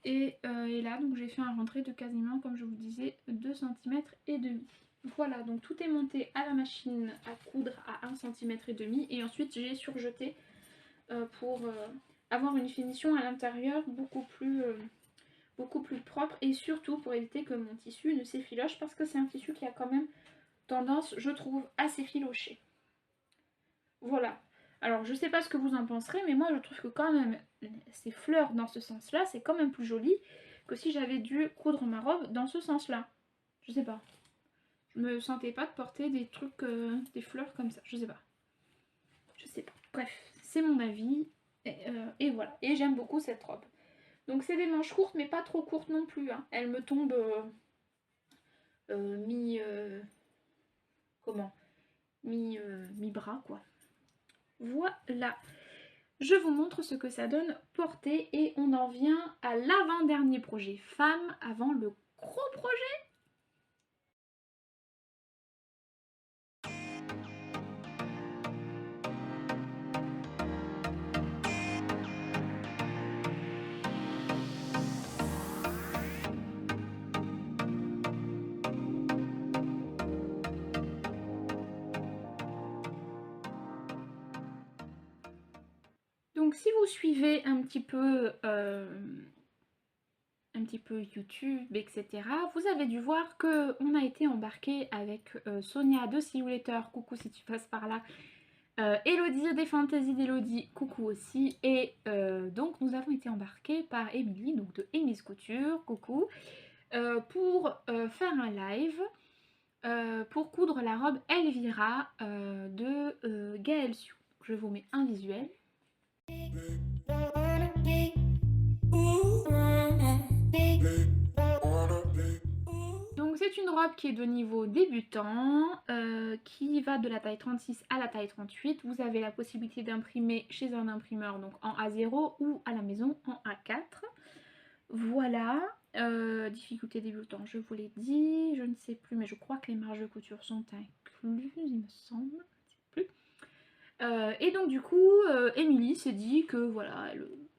et là donc j'ai fait un rentré de quasiment comme je vous disais 2 cm et demi. Voilà, donc tout est monté à la machine à coudre à 1 cm et demi et ensuite j'ai surjeté pour avoir une finition à l'intérieur beaucoup plus beaucoup plus propre et surtout pour éviter que mon tissu ne s'effiloche parce que c'est un tissu qui a quand même tendance, je trouve, à s'effilocher. Voilà. Alors je sais pas ce que vous en penserez, mais moi je trouve que quand même ces fleurs dans ce sens-là, c'est quand même plus joli que si j'avais dû coudre ma robe dans ce sens-là. Je sais pas. Je me sentais pas de porter des trucs, des fleurs comme ça. Je sais pas. Je sais pas. Bref, c'est mon avis. Et voilà. Et j'aime beaucoup cette robe. Donc c'est des manches courtes, mais pas trop courtes non plus. Hein. Elles me tombent mi... comment mi-bras, quoi. Voilà. Je vous montre ce que ça donne porté et on en vient à l'avant-dernier projet. Femme avant le gros projet. Donc si vous suivez un petit peu YouTube, etc., vous avez dû voir qu'on a été embarqué avec Sonia de See You Later, coucou si tu passes par là, Elodie des Fantaisies d'Elodie, coucou aussi, et donc nous avons été embarqués par Émilie, donc de Amy's Couture, coucou, pour faire un live, pour coudre la robe Elvira de Gaëlle Sioux. Je vous mets un visuel. Donc c'est une robe qui est de niveau débutant, qui va de la taille 36 à la taille 38. Vous avez la possibilité d'imprimer chez un imprimeur, donc en A0 ou à la maison en A4. Voilà, difficulté débutant, je vous l'ai dit, je ne sais plus, mais je crois que les marges de couture sont incluses, il me semble, je ne sais plus. Et donc du coup, Émilie s'est dit que voilà,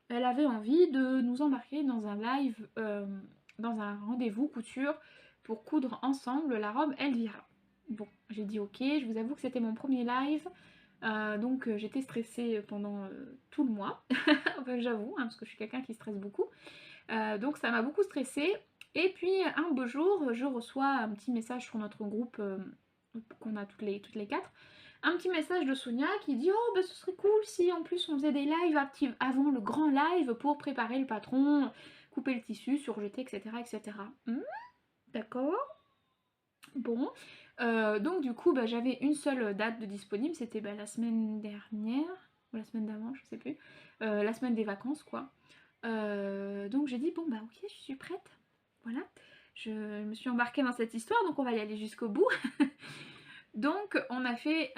elle avait envie de nous embarquer dans un live, dans un rendez-vous couture pour coudre ensemble la robe Elvira. Bon, j'ai dit ok, je vous avoue que c'était mon premier live, donc j'étais stressée pendant tout le mois, enfin, j'avoue, hein, parce que je suis quelqu'un qui stresse beaucoup. Donc ça m'a beaucoup stressée. Et puis un beau jour, je reçois un petit message sur notre groupe qu'on a toutes les quatre. Un petit message de Sonia qui dit oh bah ce serait cool si en plus on faisait des lives avant le grand live pour préparer le patron, couper le tissu, surjeter, etc. etc. D'accord. Bon. Donc du coup bah, j'avais une seule date de disponible, c'était la semaine dernière, ou la semaine d'avant, je sais plus. La semaine des vacances quoi. Donc j'ai dit bon bah ok je suis prête, voilà, je me suis embarquée dans cette histoire donc on va y aller jusqu'au bout. Donc on a fait,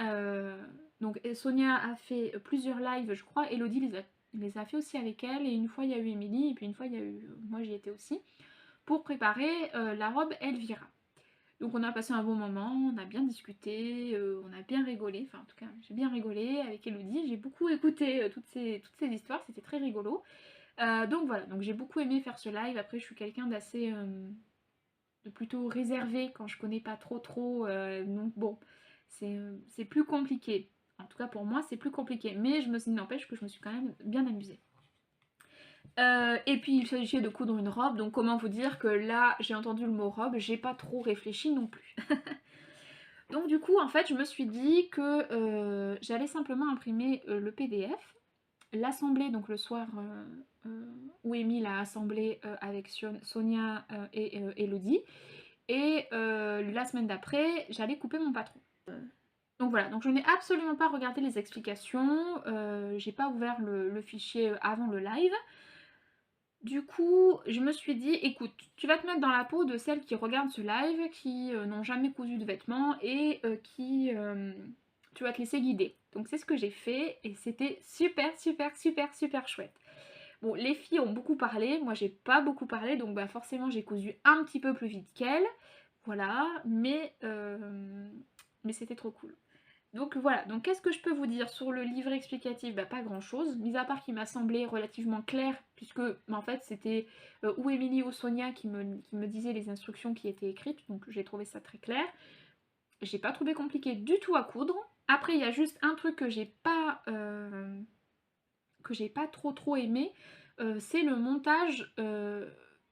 donc Sonia a fait plusieurs lives je crois, Elodie les a fait aussi avec elle et une fois il y a eu Émilie et puis une fois il y a eu, moi j'y étais aussi, pour préparer la robe Elvira. Donc on a passé un bon moment, on a bien discuté, on a bien rigolé, enfin en tout cas j'ai bien rigolé avec Elodie, j'ai beaucoup écouté toutes ces histoires, c'était très rigolo. Donc voilà, donc j'ai beaucoup aimé faire ce live. Après je suis quelqu'un d'assez de plutôt réservé quand je connais pas trop donc bon c'est plus compliqué, en tout cas pour moi c'est plus compliqué, mais n'empêche que je me suis quand même bien amusée. Et puis il s'agissait de coudre une robe, donc comment vous dire que là j'ai entendu le mot robe, j'ai pas trop réfléchi non plus. Donc du coup en fait je me suis dit que j'allais simplement imprimer le PDF, l'assembler donc le soir où Émile a assemblé avec Sonia et Elodie, et la semaine d'après j'allais couper mon patron. Donc voilà, donc je n'ai absolument pas regardé les explications, j'ai pas ouvert le fichier avant le live. Du coup, je me suis dit, écoute, tu vas te mettre dans la peau de celles qui regardent ce live, qui n'ont jamais cousu de vêtements et tu vas te laisser guider. Donc c'est ce que j'ai fait et c'était super chouette. Bon, les filles ont beaucoup parlé, moi j'ai pas beaucoup parlé, donc bah forcément j'ai cousu un petit peu plus vite qu'elles, voilà, mais c'était trop cool. Donc voilà, donc qu'est-ce que je peux vous dire sur le livre explicatif? Bah pas grand chose, mis à part qu'il m'a semblé relativement clair, puisque en fait c'était ou Émilie ou Sonia qui me disaient les instructions qui étaient écrites, donc j'ai trouvé ça très clair. J'ai pas trouvé compliqué du tout à coudre. Après il y a juste un truc que j'ai pas trop aimé, c'est le montage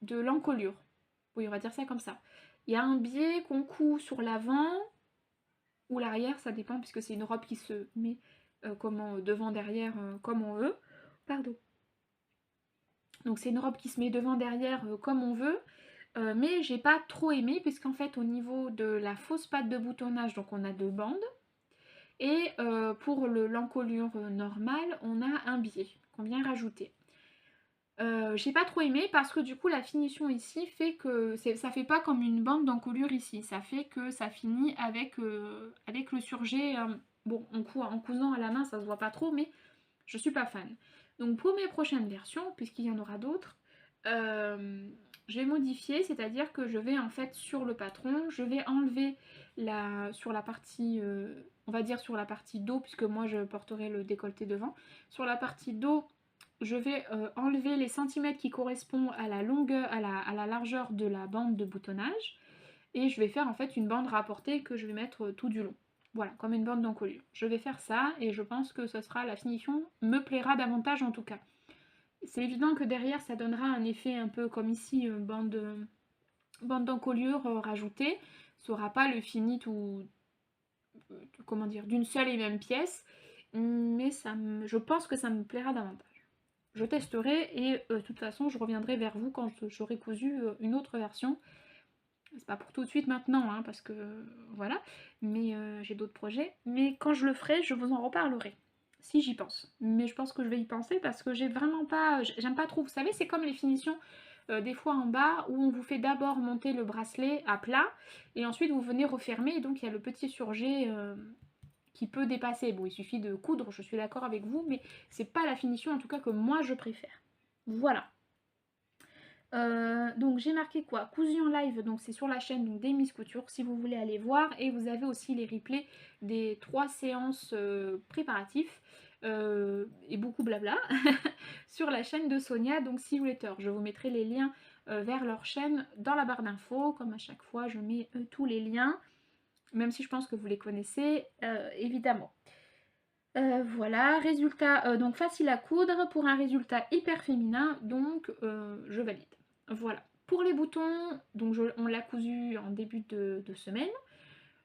de l'encolure. Oui, on va dire ça comme ça. Il y a un biais qu'on coud sur l'avant ou l'arrière, ça dépend, puisque c'est une robe qui se met devant, derrière, comme on veut. Pardon. Donc c'est une robe qui se met devant, derrière, comme on veut. Mais j'ai pas trop aimé, puisqu'en fait au niveau de la fausse patte de boutonnage, donc on a 2 bandes. Et pour l'encolure normale, on a un biais qu'on vient rajouter. J'ai pas trop aimé parce que du coup la finition ici fait que ça fait pas comme une bande d'encolure ici, ça fait que ça finit avec le surjet. Bon, en cousant à la main ça se voit pas trop, mais je suis pas fan. Donc pour mes prochaines versions, puisqu'il y en aura d'autres, je vais modifier, c'est-à-dire que je vais en fait sur le patron, je vais enlever sur la partie, on va dire sur la partie dos, puisque moi je porterai le décolleté devant, sur la partie dos, je vais enlever les centimètres qui correspondent à la longueur, à la largeur de la bande de boutonnage, et je vais faire en fait une bande rapportée que je vais mettre tout du long. Voilà, comme une bande d'encolure. Je vais faire ça et je pense que ce sera la finition, me plaira davantage en tout cas. C'est évident que derrière ça donnera un effet un peu comme ici, bande d'encolure rajoutée. Ce sera pas le fini tout, comment dire, d'une seule et même pièce, mais je pense que ça me plaira davantage. Je testerai et de toute façon je reviendrai vers vous quand j'aurai cousu une autre version. C'est pas pour tout de suite maintenant, hein, parce que voilà, mais j'ai d'autres projets. Mais quand je le ferai, je vous en reparlerai, si j'y pense. Mais je pense que je vais y penser parce que j'aime pas trop, vous savez, c'est comme les finitions des fois en bas où on vous fait d'abord monter le bracelet à plat et ensuite vous venez refermer et donc il y a le petit surjet qui peut dépasser. Bon, il suffit de coudre, je suis d'accord avec vous, mais c'est pas la finition en tout cas que moi je préfère. Voilà. Donc j'ai marqué quoi? Cousu en live, donc c'est sur la chaîne donc des Miss Couture si vous voulez aller voir, et vous avez aussi les replays des 3 séances préparatifs et beaucoup blabla sur la chaîne de Sonia, donc See You Later. Je vous mettrai les liens vers leur chaîne dans la barre d'infos, comme à chaque fois je mets tous les liens, même si je pense que vous les connaissez évidemment. Voilà, résultat donc facile à coudre pour un résultat hyper féminin, donc je valide. Voilà. Pour les boutons, donc on l'a cousu en début de semaine,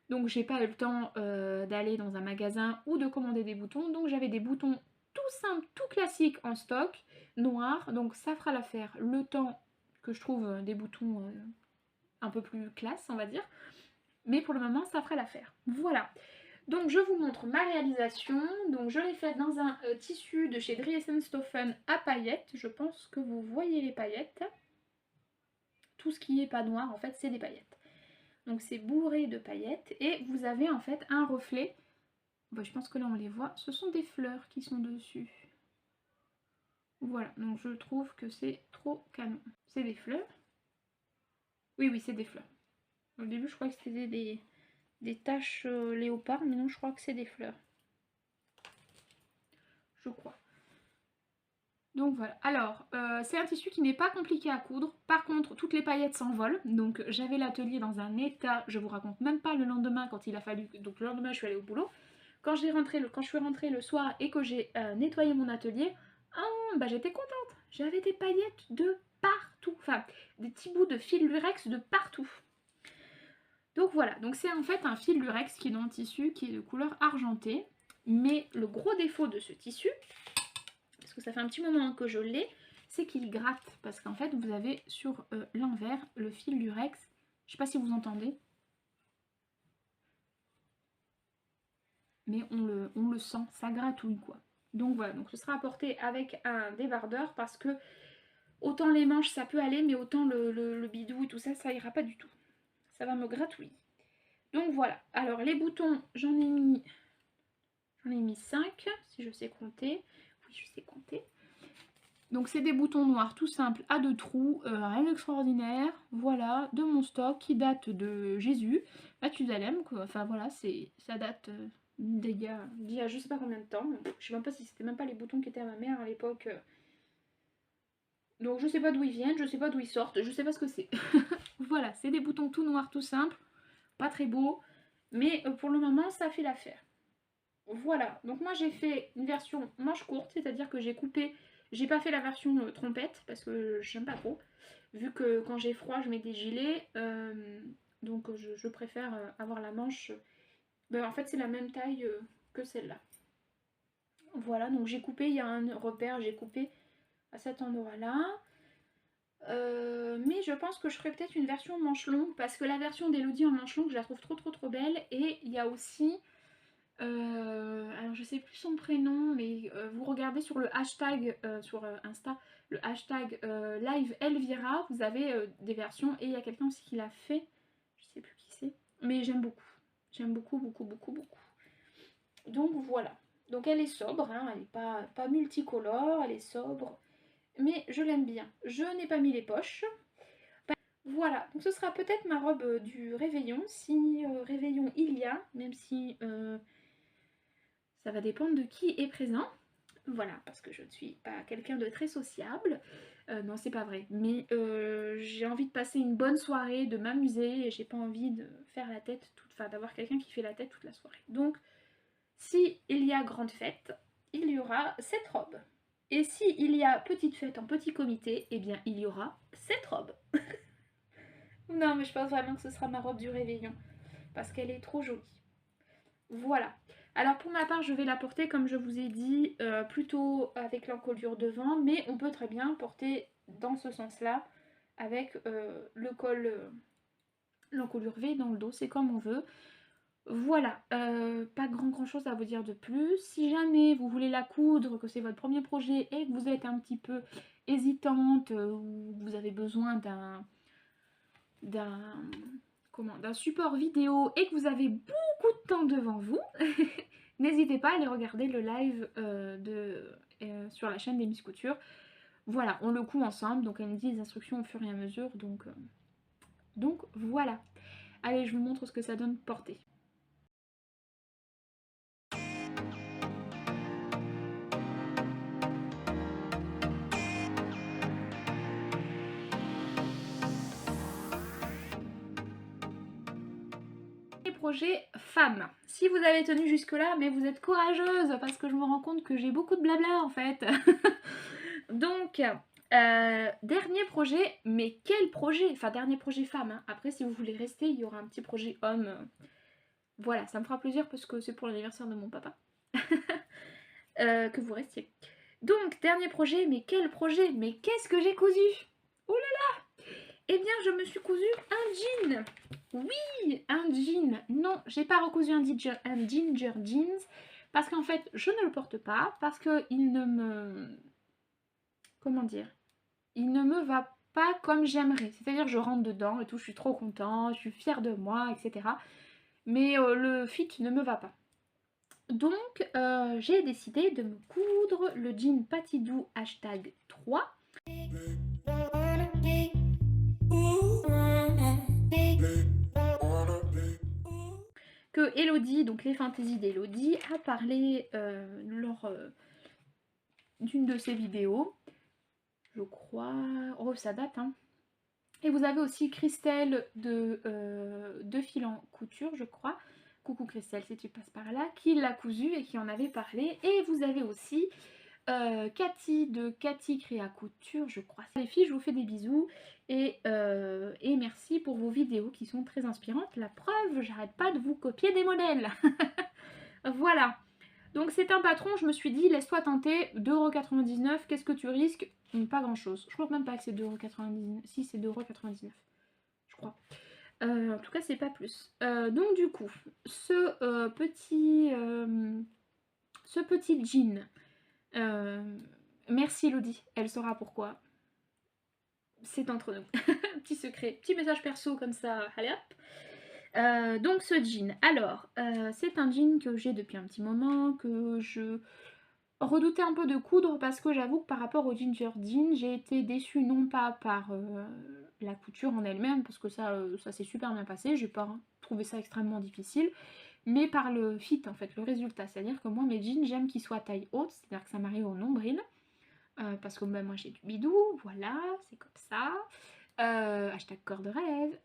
donc j'ai pas eu le temps d'aller dans un magasin ou de commander des boutons, donc j'avais des boutons tout simples, tout classiques en stock, noirs, donc ça fera l'affaire le temps que je trouve des boutons un peu plus classe, on va dire, mais pour le moment ça fera l'affaire. Voilà. Donc je vous montre ma réalisation. Donc je l'ai faite dans un tissu de chez Driessenstoffen à paillettes. Je pense que vous voyez les paillettes. Tout ce qui n'est pas noir en fait c'est des paillettes. Donc c'est bourré de paillettes et vous avez en fait un reflet. Bon, je pense que là on les voit. Ce sont des fleurs qui sont dessus. Voilà, donc je trouve que c'est trop canon. C'est des fleurs. Oui, oui, c'est des fleurs. Au début je crois que c'était des taches léopard, mais non, je crois que c'est des fleurs. Je crois. Donc voilà, alors c'est un tissu qui n'est pas compliqué à coudre, par contre toutes les paillettes s'envolent, donc j'avais l'atelier dans un état, je vous raconte même pas le lendemain quand il a fallu, donc le lendemain je suis allée au boulot, quand je suis rentrée le soir et que j'ai nettoyé mon atelier, bah j'étais contente, j'avais des paillettes de partout, enfin des petits bouts de fil lurex de partout. Donc voilà, donc c'est en fait un fil lurex qui est dans le tissu qui est de couleur argentée, mais le gros défaut de ce tissu, parce que ça fait un petit moment que je l'ai, c'est qu'il gratte, parce qu'en fait vous avez sur l'envers le fil lurex, je sais pas si vous entendez, mais on le sent, ça gratouille quoi. Donc voilà, donc ce sera apporté avec un débardeur, parce que autant les manches ça peut aller, mais autant le bidou et tout ça, ça ira pas du tout. Ça va me gratouiller. Donc voilà, alors les boutons, j'en ai mis 5, si je sais compter. Oui, je sais compter. Donc c'est des boutons noirs tout simples à 2 trous, rien d'extraordinaire, voilà, de mon stock qui date de Jésus, Mathusalem, quoi. Enfin voilà, ça date d'il y a je sais pas combien de temps, je sais même pas si c'était même pas les boutons qui étaient à ma mère à l'époque. Donc je sais pas d'où ils viennent, je sais pas d'où ils sortent, je sais pas ce que c'est. Voilà, c'est des boutons tout noirs tout simples, pas très beaux, mais pour le moment ça fait l'affaire. Voilà, donc moi j'ai fait une version manche courte, c'est-à-dire que j'ai coupé, j'ai pas fait la version trompette parce que j'aime pas trop. vu que quand j'ai froid je mets des gilets, donc je préfère avoir la manche, en fait c'est la même taille que celle-là. Voilà, donc j'ai coupé, il y a un repère, j'ai coupé à cet endroit-là. Mais je pense que je ferai peut-être une version manche longue parce que la version d'Elodie en manche longue je la trouve trop belle. Et il y a aussi, alors je sais plus son prénom, mais vous regardez sur le hashtag sur Insta, le hashtag live Elvira, vous avez des versions et il y a quelqu'un aussi qui l'a fait, je sais plus qui c'est, mais j'aime beaucoup. Donc voilà, donc elle est sobre, hein, elle n'est pas multicolore, elle est sobre, mais je l'aime bien. Je n'ai pas mis les poches. Voilà, donc ce sera peut-être ma robe du réveillon, si réveillon il y a, même si ça va dépendre de qui est présent. Voilà, parce que je ne suis pas quelqu'un de très sociable. Non, c'est pas vrai. Mais j'ai envie de passer une bonne soirée, de m'amuser, et j'ai pas envie de faire la tête enfin d'avoir quelqu'un qui fait la tête toute la soirée. Donc, si il y a grande fête, il y aura cette robe. Et si il y a petite fête en petit comité, eh bien il y aura cette robe. Non, mais je pense vraiment que ce sera ma robe du réveillon, parce qu'elle est trop jolie. Voilà. Alors pour ma part, je vais la porter, comme je vous ai dit, plutôt avec l'encolure devant, mais on peut très bien porter dans ce sens-là, avec le col, l'encolure V dans le dos, c'est comme on veut. Voilà, pas grand chose à vous dire de plus. Si jamais vous voulez la coudre, que c'est votre premier projet et que vous êtes un petit peu hésitante, ou vous avez besoin d'un support vidéo et que vous avez beaucoup de temps devant vous, n'hésitez pas à aller regarder le live sur la chaîne des Miss Couture. Voilà, on le coud ensemble, donc elle me dit les instructions au fur et à mesure, donc voilà. Allez, je vous montre ce que ça donne porter. Projet femme. Si vous avez tenu jusque là, mais vous êtes courageuse parce que je me rends compte que j'ai beaucoup de blabla en fait. Donc dernier projet, mais quel projet, enfin dernier projet femme, hein. Après si vous voulez rester il y aura un petit projet homme, voilà, ça me fera plaisir parce que c'est pour l'anniversaire de mon papa. Que vous restiez. Donc dernier projet, mais quel projet, mais qu'est-ce que j'ai cousu? Oh là là. Eh bien je me suis cousu un jean. Oui, un jean. Non, j'ai pas recousu un ginger jeans parce qu'en fait, je ne le porte pas parce que il ne me... Comment dire? Il ne me va pas comme j'aimerais. C'est-à-dire, je rentre dedans et tout, je suis trop contente, je suis fière de moi, etc. Mais le fit ne me va pas. Donc, j'ai décidé de me coudre le jean Patidou #3. Que Elodie, donc les fantaisies d'Elodie, a parlé lors d'une de ses vidéos, je crois, oh ça date, hein. Et vous avez aussi Christelle de Fil en Couture, je crois, coucou Christelle si tu passes par là, qui l'a cousu et qui en avait parlé. Et vous avez aussi Cathy de Cathy Créa Couture, je crois. Les filles, je vous fais des bisous et merci pour vos vidéos qui sont très inspirantes. La preuve, j'arrête pas de vous copier des modèles. Voilà. Donc c'est un patron, je me suis dit, laisse-toi tenter, 2,99€, qu'est-ce que tu risques? Pas grand-chose. Je crois même pas que c'est 2,99€. Si, c'est 2,99€, je crois. En tout cas, c'est pas plus. Donc du coup, ce petit jean, merci Elodie, elle saura pourquoi. C'est entre nous. Petit secret, petit message perso comme ça, allez hop. Donc ce jean, alors c'est un jean que j'ai depuis un petit moment, que je redoutais un peu de coudre parce que j'avoue que par rapport au ginger jean, j'ai été déçue non pas par la couture en elle-même, parce que ça s'est super bien passé, j'ai pas trouvé ça extrêmement difficile, mais par le fit en fait, le résultat, c'est-à-dire que moi mes jeans j'aime qu'ils soient taille haute, c'est-à-dire que ça m'arrive au nombril, parce que moi j'ai du bidou, voilà, c'est comme ça, hashtag corps de rêve.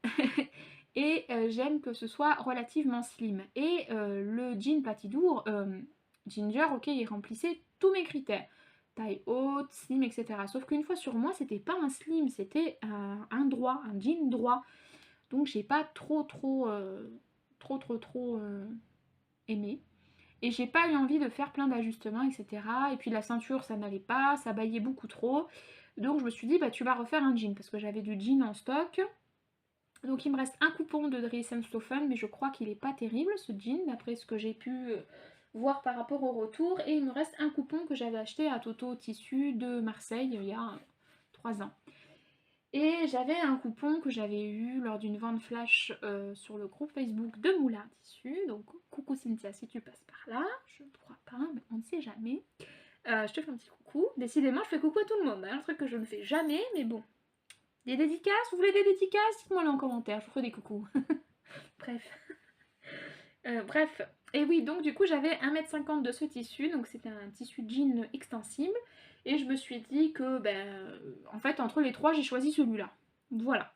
Et j'aime que ce soit relativement slim. Et le jean Patidour, Ginger, ok, il remplissait tous mes critères. taille haute, slim, etc. Sauf qu'une fois sur moi, c'était pas un slim, c'était un droit, un jean droit. Donc j'ai pas trop aimé. Et j'ai pas eu envie de faire plein d'ajustements, etc. Et puis la ceinture, ça n'allait pas, ça baillait beaucoup trop. Donc je me suis dit, bah tu vas refaire un jean, parce que j'avais du jean en stock. Donc il me reste un coupon de Dries & Stoffen, mais je crois qu'il est pas terrible ce jean, d'après ce que j'ai pu voir par rapport au retour. Et il me reste un coupon que j'avais acheté à Toto Tissu de Marseille il y a 3 ans. Et j'avais un coupon que j'avais eu lors d'une vente flash sur le groupe Facebook de Moulin Tissu. Donc coucou Cynthia si tu passes par là, je ne crois pas, mais on ne sait jamais. Je te fais un petit coucou. Décidément je fais coucou à tout le monde, hein, un truc que je ne fais jamais, mais bon. Des dédicaces, vous voulez des dédicaces? Dites-moi là en commentaire, je vous ferai des coucous. Bref. Et oui, donc du coup j'avais 1,50 m de ce tissu, donc c'était un tissu jean extensible. Et je me suis dit que, en fait, entre les trois, j'ai choisi celui-là. Voilà.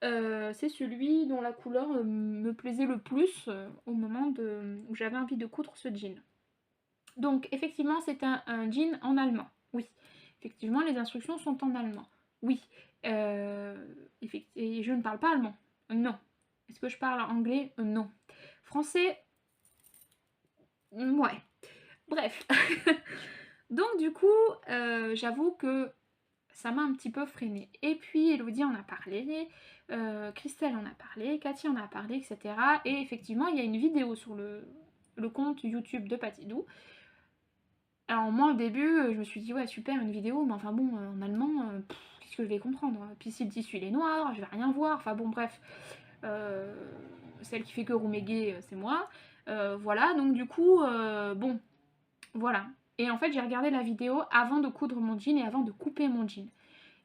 C'est celui dont la couleur me plaisait le plus au moment où j'avais envie de coudre ce jean. Donc, effectivement, c'est un jean en allemand. Oui. Effectivement, les instructions sont en allemand. Oui. Et je ne parle pas allemand. Non. Est-ce que je parle anglais? Non. Français? Ouais. Bref. Donc du coup, j'avoue que ça m'a un petit peu freinée. Et puis Elodie en a parlé, Christelle en a parlé, Cathy en a parlé, etc. Et effectivement, il y a une vidéo sur le compte YouTube de Patidou. Alors moi au début, je me suis dit ouais super une vidéo, mais enfin bon, en allemand, qu'est-ce que je vais comprendre? Puis si le tissu il est noir, je vais rien voir, enfin bon bref. Celle qui fait que Roumégué, c'est moi. Voilà, donc du coup, bon, voilà. Et en fait, j'ai regardé la vidéo avant de coudre mon jean et avant de couper mon jean.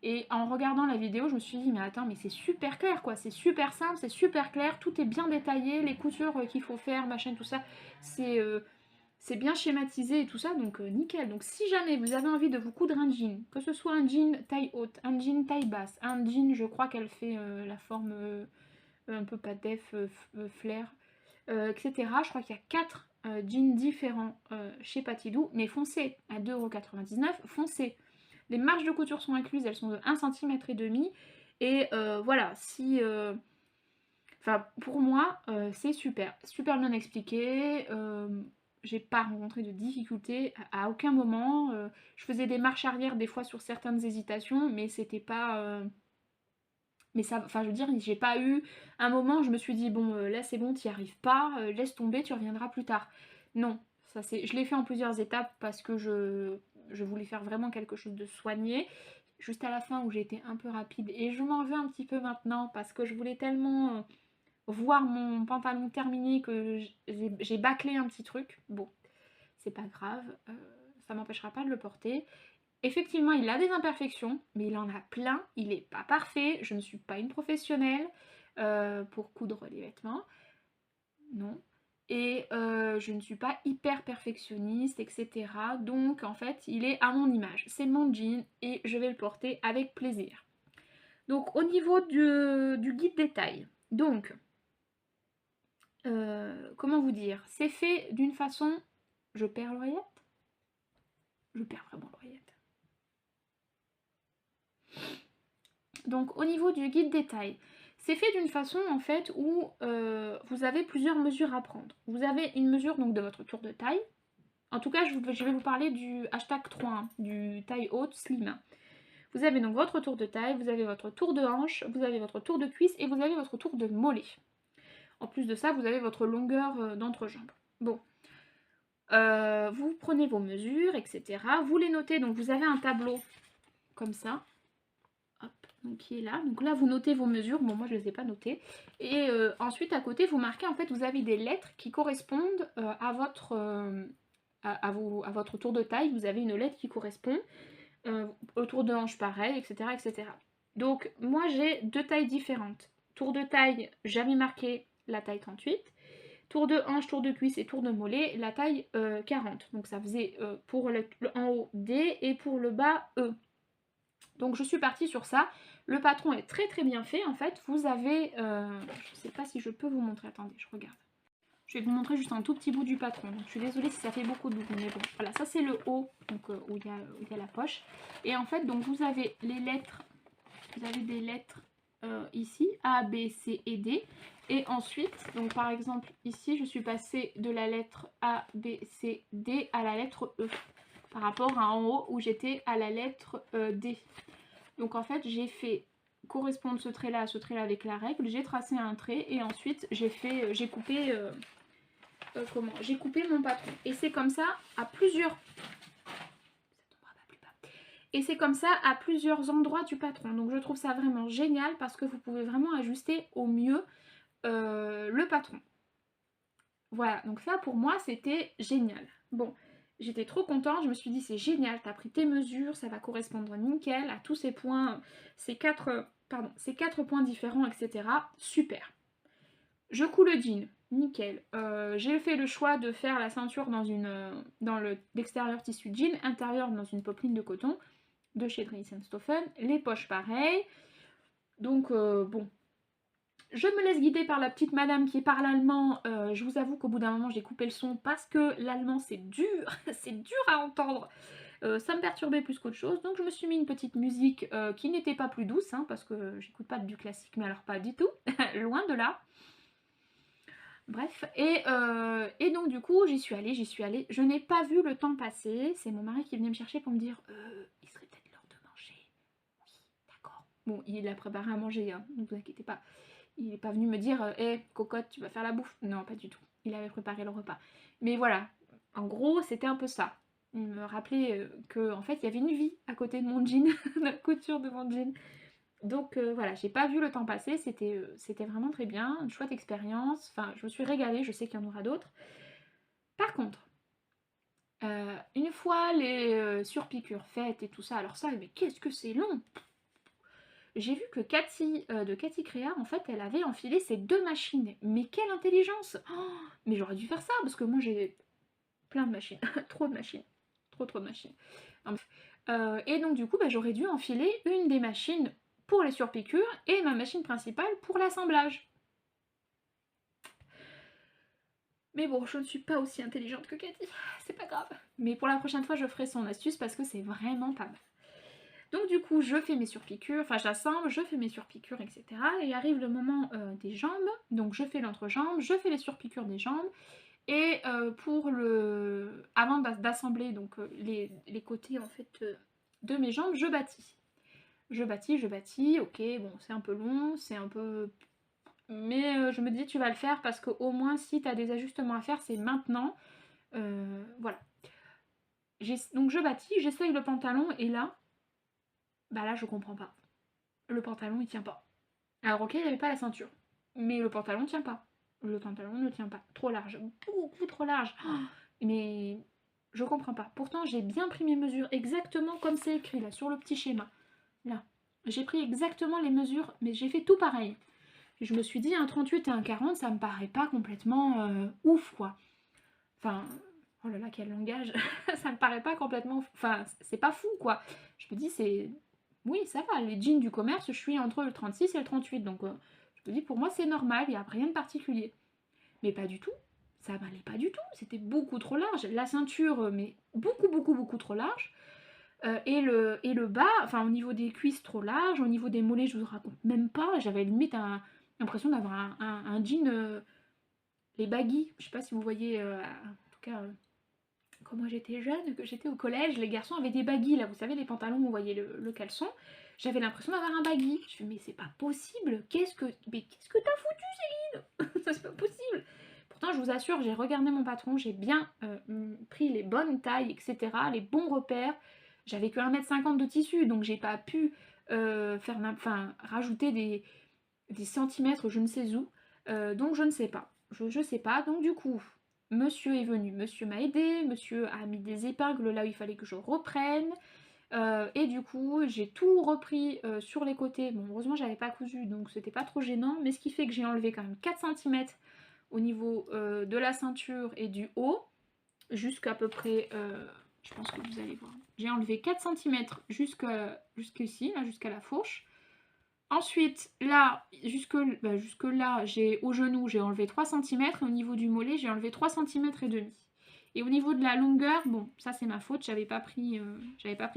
Et en regardant la vidéo, je me suis dit, mais attends, mais c'est super clair quoi, c'est super simple, c'est super clair, tout est bien détaillé, les coutures qu'il faut faire, machin, tout ça, c'est bien schématisé et tout ça, donc nickel. Donc si jamais vous avez envie de vous coudre un jean, que ce soit un jean taille haute, un jean taille basse, un jean, je crois qu'elle fait la forme un peu patef, flair, etc. Je crois qu'il y a 4 jeans différents chez Patidou, mais foncez, à 2,99 €, foncez. Les marges de couture sont incluses, elles sont de 1,5 cm. Et voilà, si... Enfin, pour moi, c'est super. Super bien expliqué. J'ai pas rencontré de difficultés à aucun moment. Je faisais des marches arrière des fois sur certaines hésitations, mais c'était pas... Mais ça, enfin je veux dire, j'ai pas eu un moment où je me suis dit bon là c'est bon, t'y arrives pas, laisse tomber, tu reviendras plus tard. Non, ça c'est. Je l'ai fait en plusieurs étapes parce que je voulais faire vraiment quelque chose de soigné. Juste à la fin où j'ai été un peu rapide et je m'en veux un petit peu maintenant parce que je voulais tellement voir mon pantalon terminé que j'ai bâclé un petit truc. Bon, c'est pas grave, ça m'empêchera pas de le porter. Effectivement, il a des imperfections, mais il en a plein, il n'est pas parfait, je ne suis pas une professionnelle pour coudre les vêtements, non. Et je ne suis pas hyper perfectionniste, etc. Donc en fait, il est à mon image. C'est mon jean et je vais le porter avec plaisir. Donc au niveau du guide détail, donc, comment vous dire, c'est fait d'une façon... Je perds l'oreillette? Je perds vraiment l'oreillette. Donc au niveau du guide détail, c'est fait d'une façon en fait où vous avez plusieurs mesures à prendre. Vous avez une mesure donc de votre tour de taille. En tout cas, je vais vous parler du hashtag 3, hein, du taille haute slim. Vous avez donc votre tour de taille, vous avez votre tour de hanche, vous avez votre tour de cuisse et vous avez votre tour de mollet. En plus de ça, vous avez votre longueur d'entrejambe. Bon. Vous prenez vos mesures, etc. Vous les notez, donc vous avez un tableau comme ça. Hop, donc qui est là. Donc là, vous notez vos mesures. Bon, moi, je ne les ai pas notées. Et ensuite, à côté, vous marquez, en fait, vous avez des lettres qui correspondent à votre tour de taille. Vous avez une lettre qui correspond. Au tour de hanche, pareil, etc., etc. Donc, moi, j'ai 2 tailles différentes. Tour de taille, j'avais marqué la taille 38. Tour de hanche, tour de cuisse et tour de mollet, la taille 40. Donc, ça faisait pour le en haut D et pour le bas E. Donc je suis partie sur ça. Le patron est très très bien fait en fait. Vous avez, je ne sais pas si je peux vous montrer, attendez, je regarde. Je vais vous montrer juste un tout petit bout du patron. Donc, je suis désolée si ça fait beaucoup de bout, mais bon. Voilà, ça c'est le haut, donc où il y a la poche. Et en fait, donc vous avez les lettres, vous avez des lettres ici, A, B, C et D. Et ensuite, donc par exemple, ici, je suis passée de la lettre A, B, C, D à la lettre E. Par rapport à en haut où j'étais à la lettre D. Donc en fait, j'ai fait correspondre ce trait-là à ce trait-là avec la règle. J'ai tracé un trait et ensuite j'ai coupé... j'ai coupé mon patron. Et c'est comme ça à plusieurs... Et c'est comme ça à plusieurs endroits du patron. Donc je trouve ça vraiment génial parce que vous pouvez vraiment ajuster au mieux le patron. Voilà, donc ça pour moi c'était génial. Bon, j'étais trop contente, je me suis dit c'est génial, t'as pris tes mesures, ça va correspondre nickel à tous ces points, ces quatre points différents, etc. Super. Je coule le jean, nickel. J'ai fait le choix de faire la ceinture dans l'extérieur tissu jean, intérieur dans une popeline de coton de chez Dries & Stoffen. Les poches pareil. Donc bon, je me laisse guider par la petite madame qui parle allemand. Je vous avoue qu'au bout d'un moment j'ai coupé le son parce que l'allemand c'est dur, c'est dur à entendre. Ça me perturbait plus qu'autre chose, donc je me suis mis une petite musique qui n'était pas plus douce, hein, parce que j'écoute pas du classique, mais alors pas du tout, loin de là. Bref, et donc du coup j'y suis allée, je n'ai pas vu le temps passer, c'est mon mari qui venait me chercher pour me dire il serait peut-être l'heure de manger. Oui, d'accord. Bon, il a préparé à manger, hein, ne vous inquiétez pas. Il n'est pas venu me dire hé, cocotte, tu vas faire la bouffe. Non, pas du tout. Il avait préparé le repas. Mais voilà, en gros, c'était un peu ça. Il me rappelait que en fait, il y avait une vie à côté de mon jean, de la couture de mon jean. Donc voilà, j'ai pas vu le temps passer, c'était vraiment très bien, une chouette expérience. Enfin, je me suis régalée, je sais qu'il y en aura d'autres. Par contre, une fois les surpiqûres faites et tout ça, alors ça, mais qu'est-ce que c'est long! J'ai vu que Cathy, de Cathy Créa, en fait, elle avait enfilé ces deux machines. Mais quelle intelligence! Oh, mais j'aurais dû faire ça, parce que moi, j'ai plein de machines. Trop de machines. Trop de machines. Et donc, du coup, bah, j'aurais dû enfiler une des machines pour les surpiqûres et ma machine principale pour l'assemblage. Mais bon, je ne suis pas aussi intelligente que Cathy. C'est pas grave. Mais pour la prochaine fois, je ferai son astuce parce que c'est vraiment pas mal. Donc du coup, je fais mes surpiqûres, enfin j'assemble, je fais mes surpiqûres, etc. Et arrive le moment des jambes, donc je fais l'entrejambe, je fais les surpiqûres des jambes. Et avant d'assembler donc les côtés en fait de mes jambes, je bâtis. Je bâtis, ok, bon c'est un peu long, c'est un peu... Mais je me dis tu vas le faire parce qu'au moins si tu as des ajustements à faire, c'est maintenant. Voilà. Donc je bâtis, j'essaye le pantalon et là, bah là je comprends pas. Le pantalon il tient pas. Alors ok, il n'y avait pas la ceinture, mais le pantalon tient pas. Le pantalon ne tient pas. Trop large, beaucoup trop large. Oh, mais je comprends pas. Pourtant j'ai bien pris mes mesures exactement comme c'est écrit là sur le petit schéma. Là, j'ai pris exactement les mesures, mais j'ai fait tout pareil. Je me suis dit un 38 et un 40, ça me paraît pas complètement ouf quoi. Enfin, oh là là quel langage. Ça me paraît pas complètement... Enfin, c'est pas fou quoi. Je me dis c'est... Oui, ça va, les jeans du commerce, je suis entre le 36 et le 38, donc je me dis pour moi c'est normal, il n'y a rien de particulier. Mais pas du tout, ça m'allait pas du tout, c'était beaucoup trop large. La ceinture, mais beaucoup trop large. Et le bas, enfin au niveau des cuisses trop large, au niveau des mollets, je vous raconte même pas, j'avais limite l'impression d'avoir un jean, les baggy, je sais pas si vous voyez, en tout cas... Quand moi j'étais jeune, que j'étais au collège, les garçons avaient des baggy, là, vous savez, les pantalons où vous voyez le caleçon. J'avais l'impression d'avoir un baggy. Je me dis, mais c'est pas possible. Qu'est-ce que t'as foutu, Céline? C'est pas possible. Pourtant, je vous assure, j'ai regardé mon patron, j'ai bien pris les bonnes tailles, etc., les bons repères. J'avais que 1,50 m de tissu, donc j'ai pas pu rajouter des centimètres, je ne sais où. Donc je ne sais pas. Je sais pas. Donc du coup, monsieur est venu, monsieur m'a aidé, monsieur a mis des épingles là où il fallait que je reprenne. Et du coup, j'ai tout repris sur les côtés. Bon, heureusement, j'avais pas cousu, donc c'était pas trop gênant. Mais ce qui fait que j'ai enlevé quand même 4 cm au niveau de la ceinture et du haut, jusqu'à peu près... je pense que vous allez voir. J'ai enlevé 4 cm jusqu'ici, là, jusqu'à la fourche. Ensuite, là, jusque là, au genou, j'ai enlevé 3 cm. Et au niveau du mollet, j'ai enlevé 3 cm et demi. Et au niveau de la longueur, bon, ça c'est ma faute, j'avais pas pris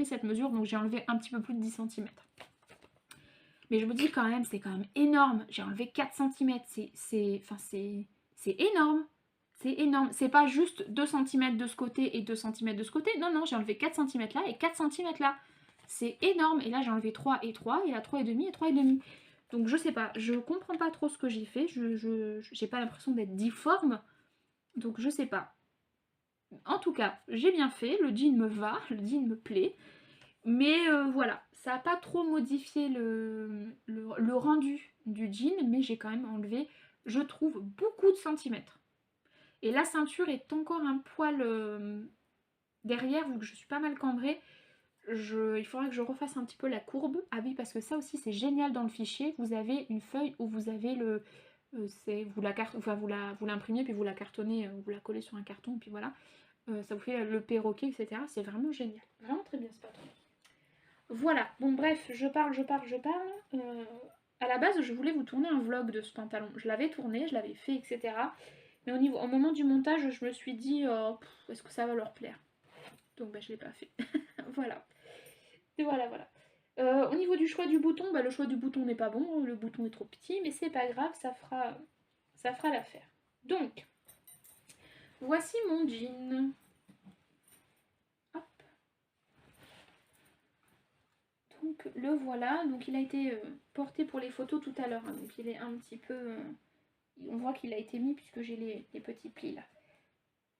cette mesure, donc j'ai enlevé un petit peu plus de 10 cm. Mais je me dis quand même, c'est quand même énorme. J'ai enlevé 4 cm, c'est énorme. C'est énorme. C'est pas juste 2 cm de ce côté et 2 cm de ce côté. Non, non, j'ai enlevé 4 cm là et 4 cm là. C'est énorme. Et là, j'ai enlevé 3 et 3, et là 3 et demi et 3 et demi. Donc je sais pas, je comprends pas trop ce que j'ai fait. J'ai pas l'impression d'être difforme. Donc je sais pas. En tout cas, j'ai bien fait. Le jean me va, le jean me plaît. Mais voilà, ça n'a pas trop modifié le rendu du jean, mais j'ai quand même enlevé, je trouve, beaucoup de centimètres. Et la ceinture est encore un poil derrière, vu que je suis pas mal cambrée. Il faudrait que je refasse un petit peu la courbe. Ah oui, parce que ça aussi c'est génial dans le fichier. Vous avez une feuille où vous avez vous l'imprimez, puis vous la cartonnez, vous la collez sur un carton, puis voilà. Ça vous fait le perroquet, etc. C'est vraiment génial. Vraiment très bien ce patron. Voilà, bon bref, je parle. À la base, je voulais vous tourner un vlog de ce pantalon. Je l'avais tourné, je l'avais fait, etc. Mais au moment du montage, je me suis dit, est-ce que ça va leur plaire? Donc bah, je l'ai pas fait. Voilà. Et voilà. Au niveau du choix du bouton, bah, le choix du bouton n'est pas bon. Le bouton est trop petit, mais c'est pas grave, ça fera l'affaire. Donc, voici mon jean. Hop. Donc le voilà, donc il a été porté pour les photos tout à l'heure, hein, donc il est un petit peu... on voit qu'il a été mis puisque j'ai les petits plis là.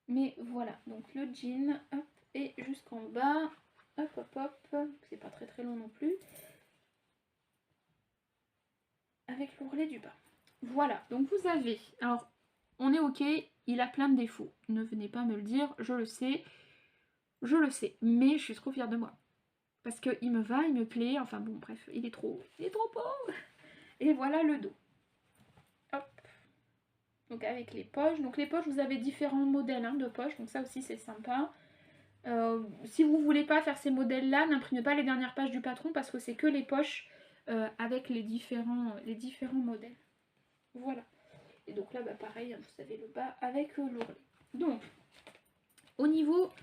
Mais voilà, donc le jean, hop, et jusqu'en bas, hop, c'est pas très long non plus, avec l'ourlet du bas. Voilà, donc vous avez, alors on est ok, il a plein de défauts, ne venez pas me le dire, je le sais, mais je suis trop fière de moi. Parce qu'il me va, il me plaît, enfin bon bref, il est trop beau. Et voilà le dos. Hop. Donc avec les poches. Donc les poches, vous avez différents modèles de poches, donc ça aussi c'est sympa. Si vous voulez pas faire ces modèles-là, n'imprimez pas les dernières pages du patron parce que c'est que les poches avec les différents modèles. Voilà. Et donc là, bah, pareil, vous avez le bas avec l'ourlet. Donc, au niveau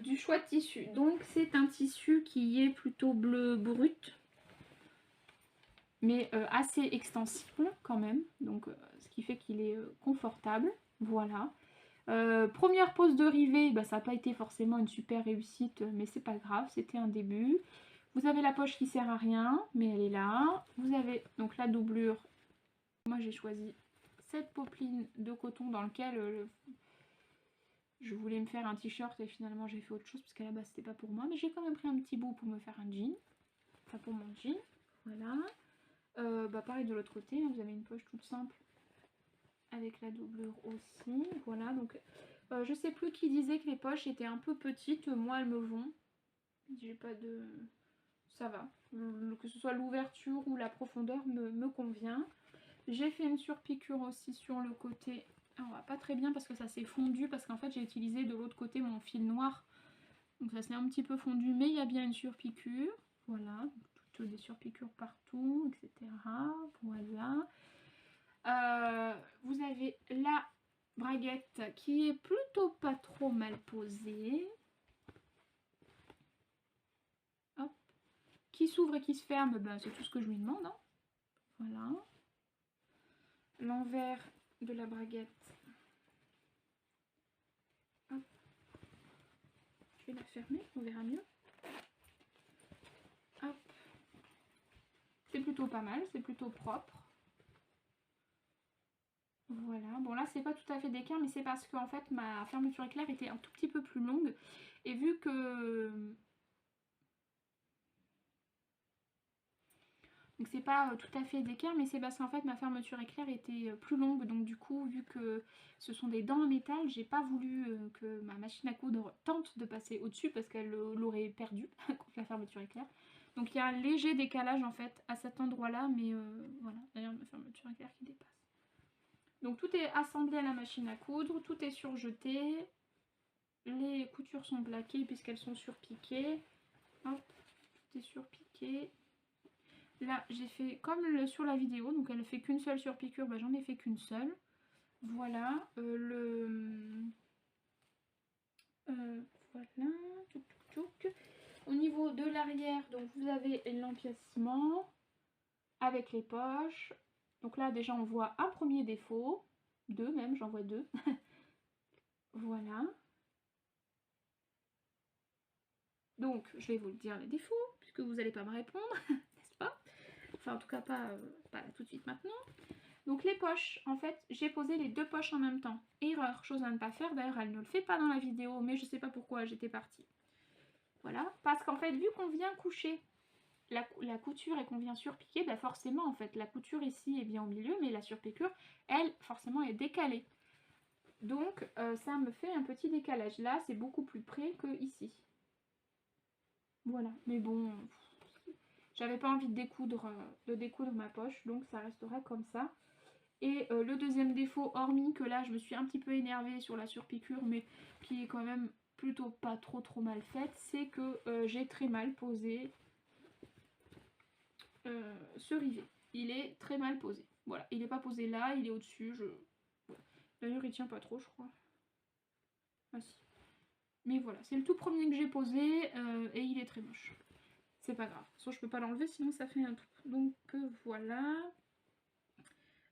du choix de tissu, donc c'est un tissu qui est plutôt bleu brut, mais assez extensible quand même, donc ce qui fait qu'il est confortable. Voilà. Première pose de rivets, bah, ça n'a pas été forcément une super réussite, mais c'est pas grave, c'était un début. Vous avez la poche qui sert à rien, mais elle est là. Vous avez donc la doublure. Moi j'ai choisi cette popeline de coton dans lequel je voulais me faire un t-shirt et finalement j'ai fait autre chose parce qu'à la base c'était pas pour moi, mais j'ai quand même pris un petit bout pour me faire un jean, enfin pour mon jean. Voilà. Bah pareil de l'autre côté, hein, vous avez une poche toute simple avec la doublure aussi. Voilà, donc je sais plus qui disait que les poches étaient un peu petites, moi elles me vont. J'ai pas de... ça va. Que ce soit l'ouverture ou la profondeur me convient. J'ai fait une surpiqûre aussi sur le côté. Alors, pas très bien parce que ça s'est fondu, parce qu'en fait j'ai utilisé de l'autre côté mon fil noir. Donc ça s'est un petit peu fondu, mais il y a bien une surpiqûre. Voilà, toutes des surpiqûres partout, etc. Voilà. Vous avez la braguette qui est plutôt pas trop mal posée. Hop. Qui s'ouvre et qui se ferme, ben, c'est tout ce que je lui demande. Hein. Voilà. L'envers de la braguette. Hop. Je vais la fermer, on verra mieux. Hop. C'est plutôt pas mal, c'est plutôt propre. Voilà, bon là c'est pas tout à fait d'équerre, mais c'est parce que en fait ma fermeture éclair était un tout petit peu plus longue. Et vu que... donc c'est pas tout à fait d'équerre, mais c'est parce qu'en fait ma fermeture éclair était plus longue. Donc du coup, vu que ce sont des dents en métal, j'ai pas voulu que ma machine à coudre tente de passer au-dessus parce qu'elle l'aurait perdu contre la fermeture éclair. Donc il y a un léger décalage en fait à cet endroit-là, mais voilà, d'ailleurs ma fermeture éclair qui dépasse. Donc tout est assemblé à la machine à coudre, tout est surjeté, les coutures sont plaquées puisqu'elles sont surpiquées, hop, tout est surpiqué. Là, j'ai fait comme sur la vidéo, donc elle fait qu'une seule surpiqûre, bah, j'en ai fait qu'une seule. Voilà, voilà, tchouk, tchouk, tchouk. Au niveau de l'arrière, donc vous avez l'empiècement avec les poches. Donc là, déjà, on voit un premier défaut. Deux même, j'en vois deux. Voilà. Donc, je vais vous le dire les défauts, puisque vous n'allez pas me répondre, n'est-ce pas? Enfin, en tout cas, pas là tout de suite maintenant. Donc les poches, en fait, j'ai posé les deux poches en même temps. Erreur, chose à ne pas faire. D'ailleurs, elle ne le fait pas dans la vidéo, mais je sais pas pourquoi j'étais partie. Voilà, parce qu'en fait, vu qu'on vient coucher la couture et qu'on vient surpiquer, bah forcément, en fait, la couture ici est bien au milieu, mais la surpiqûre, elle, forcément, est décalée. Donc, ça me fait un petit décalage. Là, c'est beaucoup plus près que ici. Voilà, mais bon, j'avais pas envie de découdre ma poche, donc ça restera comme ça. Et le deuxième défaut, hormis que là je me suis un petit peu énervée sur la surpiqûre, mais qui est quand même plutôt pas trop mal faite, c'est que j'ai très mal posé ce rivet. Il est très mal posé. Voilà, il n'est pas posé là, il est au-dessus. Voilà. D'ailleurs il tient pas trop je crois. Ah si. Mais voilà, c'est le tout premier que j'ai posé et il est très moche. C'est pas grave. Sauf je peux pas l'enlever sinon ça fait un trou. Donc voilà.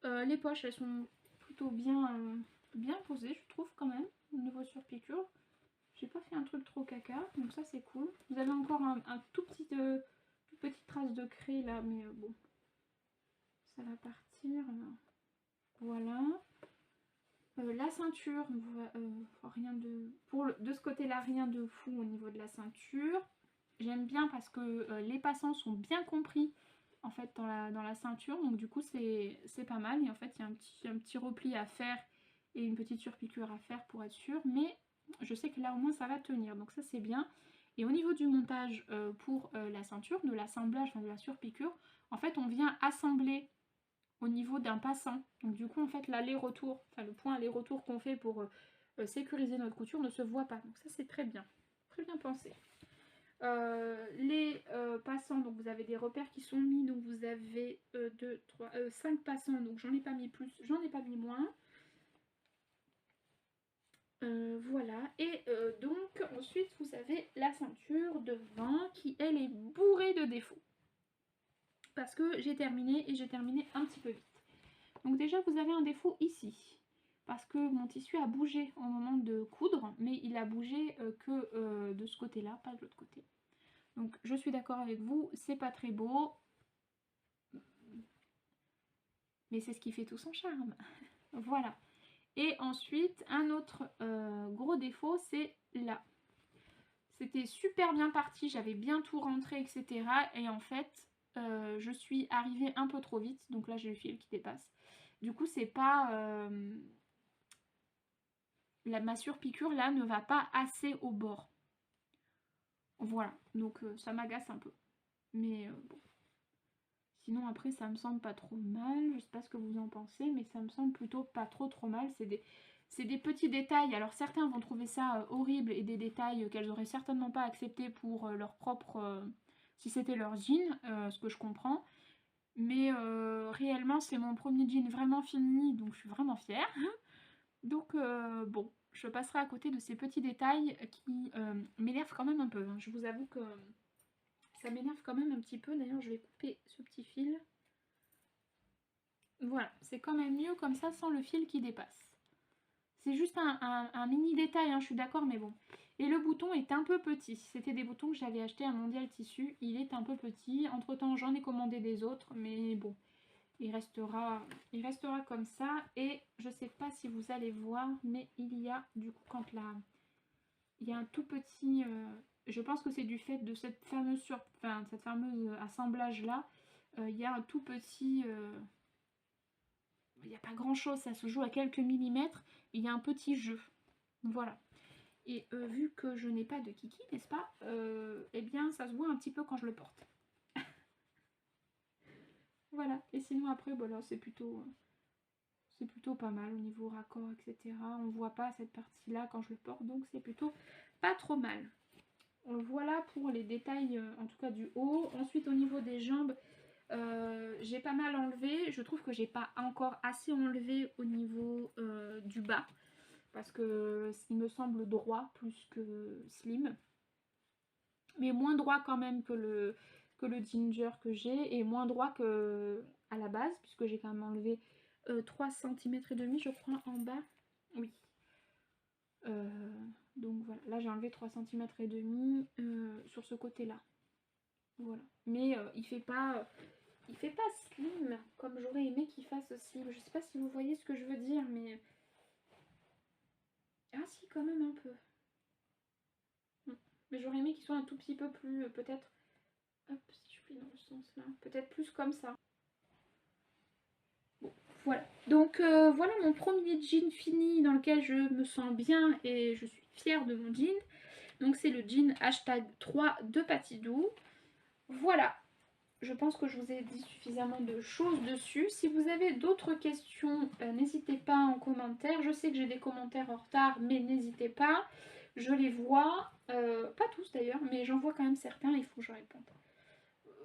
Les poches elles sont plutôt bien posées je trouve quand même au niveau surpiqûre. J'ai pas fait un truc trop caca donc ça c'est cool. Vous avez encore un toute petite trace de craie là mais bon ça va partir. Voilà. La ceinture, rien de... de ce côté-là, rien de fou au niveau de la ceinture. J'aime bien parce que les passants sont bien compris en fait dans la ceinture. Donc du coup c'est pas mal. Et en fait il y a un petit repli à faire et une petite surpiqûre à faire pour être sûr. Mais je sais que là au moins ça va tenir. Donc ça c'est bien. Et au niveau du montage pour la ceinture, de l'assemblage, enfin de la surpiqûre, en fait on vient assembler au niveau d'un passant. Donc du coup en fait l'aller-retour, enfin le point aller-retour qu'on fait pour sécuriser notre couture ne se voit pas. Donc ça c'est très bien pensé. Les passants, donc vous avez des repères qui sont mis, donc vous avez 2, 3, 5 passants, donc j'en ai pas mis plus, j'en ai pas mis moins. Voilà, et donc ensuite vous avez la ceinture devant qui elle est bourrée de défauts. Parce que j'ai terminé et j'ai terminé un petit peu vite. Donc déjà vous avez un défaut ici, parce que mon tissu a bougé au moment de coudre, mais il a bougé que de ce côté-là, pas de l'autre côté. Donc je suis d'accord avec vous, c'est pas très beau, mais c'est ce qui fait tout son charme. Voilà. Et ensuite, un autre gros défaut, c'est là. C'était super bien parti, j'avais bien tout rentré, etc. Et en fait, je suis arrivée un peu trop vite, donc là j'ai le fil qui dépasse. Du coup, c'est pas... ma surpiqûre là ne va pas assez au bord. Voilà, donc ça m'agace un peu. Mais bon. Sinon après ça me semble pas trop mal, je sais pas ce que vous en pensez, mais ça me semble plutôt pas trop mal. C'est des petits détails, alors certains vont trouver ça horrible et des détails qu'elles auraient certainement pas accepté pour leur propre... si c'était leur jean, ce que je comprends. Mais réellement c'est mon premier jean vraiment fini, donc je suis vraiment fière. Donc bon, je passerai à côté de ces petits détails qui m'énervent quand même un peu. Hein. Je vous avoue que ça m'énerve quand même un petit peu. D'ailleurs, je vais couper ce petit fil. Voilà, c'est quand même mieux comme ça sans le fil qui dépasse. C'est juste un mini détail, hein, je suis d'accord, mais bon. Et le bouton est un peu petit. C'était des boutons que j'avais acheté à Mondial Tissu. Il est un peu petit. Entre temps, j'en ai commandé des autres, mais bon. Il restera comme ça. Et je sais pas si vous allez voir, mais il y a du coup quand là, il y a un tout petit. Je pense que c'est du fait de cette fameuse assemblage là. Il y a un tout petit. Il n'y a pas grand chose, ça se joue à quelques millimètres. Il y a un petit jeu. Voilà. Et vu que je n'ai pas de kiki, n'est-ce pas, eh bien ça se voit un petit peu quand je le porte. Voilà. Et sinon après, voilà, c'est plutôt pas mal au niveau raccord, etc. On voit pas cette partie-là quand je le porte, donc c'est plutôt pas trop mal. Voilà pour les détails, en tout cas du haut. Ensuite, au niveau des jambes, J'ai pas mal enlevé, je trouve que j'ai pas encore assez enlevé au niveau du bas parce que il me semble droit plus que slim, mais moins droit quand même que le ginger que j'ai et moins droit que à la base puisque j'ai quand même enlevé 3 cm et demi je crois en bas. Oui. Donc voilà, là j'ai enlevé 3 cm et demi sur ce côté là. Voilà. Mais il fait pas slim comme j'aurais aimé qu'il fasse aussi. Je sais pas si vous voyez ce que je veux dire, mais ah si, quand même un peu. Mais j'aurais aimé qu'il soit un tout petit peu plus peut-être. Hop, si je plie dans le sens là, peut-être plus comme ça. Bon, voilà. Donc voilà mon premier jean fini dans lequel je me sens bien et je suis fière de mon jean. Donc c'est le jean #3 de Patidou. Voilà. Je pense que je vous ai dit suffisamment de choses dessus. Si vous avez d'autres questions, n'hésitez pas en commentaire. Je sais que j'ai des commentaires en retard, mais n'hésitez pas. Je les vois, pas tous d'ailleurs, mais j'en vois quand même certains, il faut que je réponde.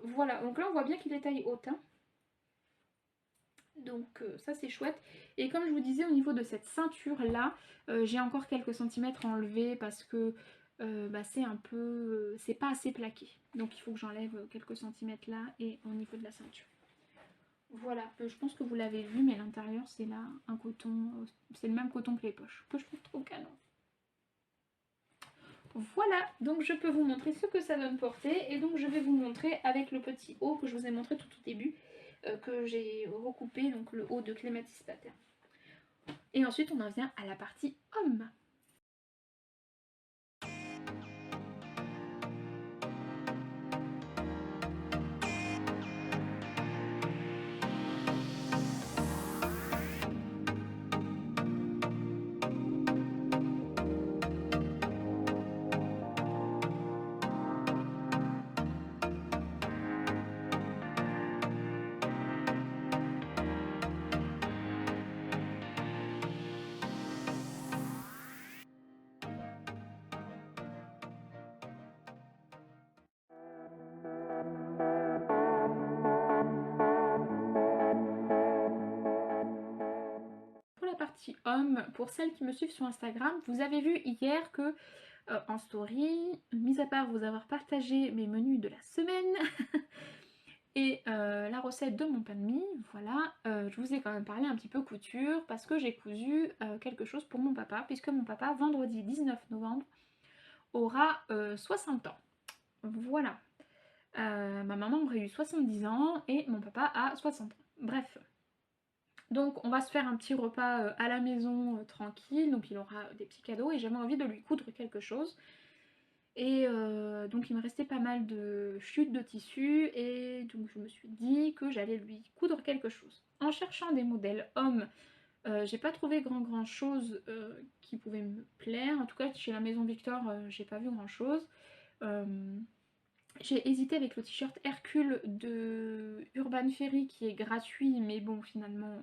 Voilà, donc là on voit bien qu'il est taille haute. Hein. Donc ça c'est chouette. Et comme je vous disais, au niveau de cette ceinture là, j'ai encore quelques centimètres à enlever parce que c'est un peu, c'est pas assez plaqué. Donc il faut que j'enlève quelques centimètres là et au niveau de la ceinture. Voilà, je pense que vous l'avez vu, mais l'intérieur c'est là un coton, c'est le même coton que les poches, que je trouve trop canon. Voilà, donc je peux vous montrer ce que ça donne porter et donc je vais vous montrer avec le petit haut que je vous ai montré tout au début, que j'ai recoupé, donc le haut de Clématis Pattern. Et ensuite on en vient à la partie homme. Pour la partie homme, pour celles qui me suivent sur Instagram, vous avez vu hier que en story, mis à part vous avoir partagé mes menus de la semaine et la recette de mon pain de mie, voilà, je vous ai quand même parlé un petit peu couture parce que j'ai cousu quelque chose pour mon papa, puisque mon papa, vendredi 19 novembre, aura 60 ans. Voilà. Ma maman aurait eu 70 ans et mon papa a 60 ans. Bref. Donc on va se faire un petit repas à la maison tranquille, donc il aura des petits cadeaux et j'avais envie de lui coudre quelque chose. Et donc il me restait pas mal de chutes de tissu et donc je me suis dit que j'allais lui coudre quelque chose. En cherchant des modèles hommes, j'ai pas trouvé grand chose qui pouvait me plaire. En tout cas chez la maison Victor, j'ai pas vu grand chose. J'ai hésité avec le t-shirt Hercule de Urban Ferry qui est gratuit, mais bon finalement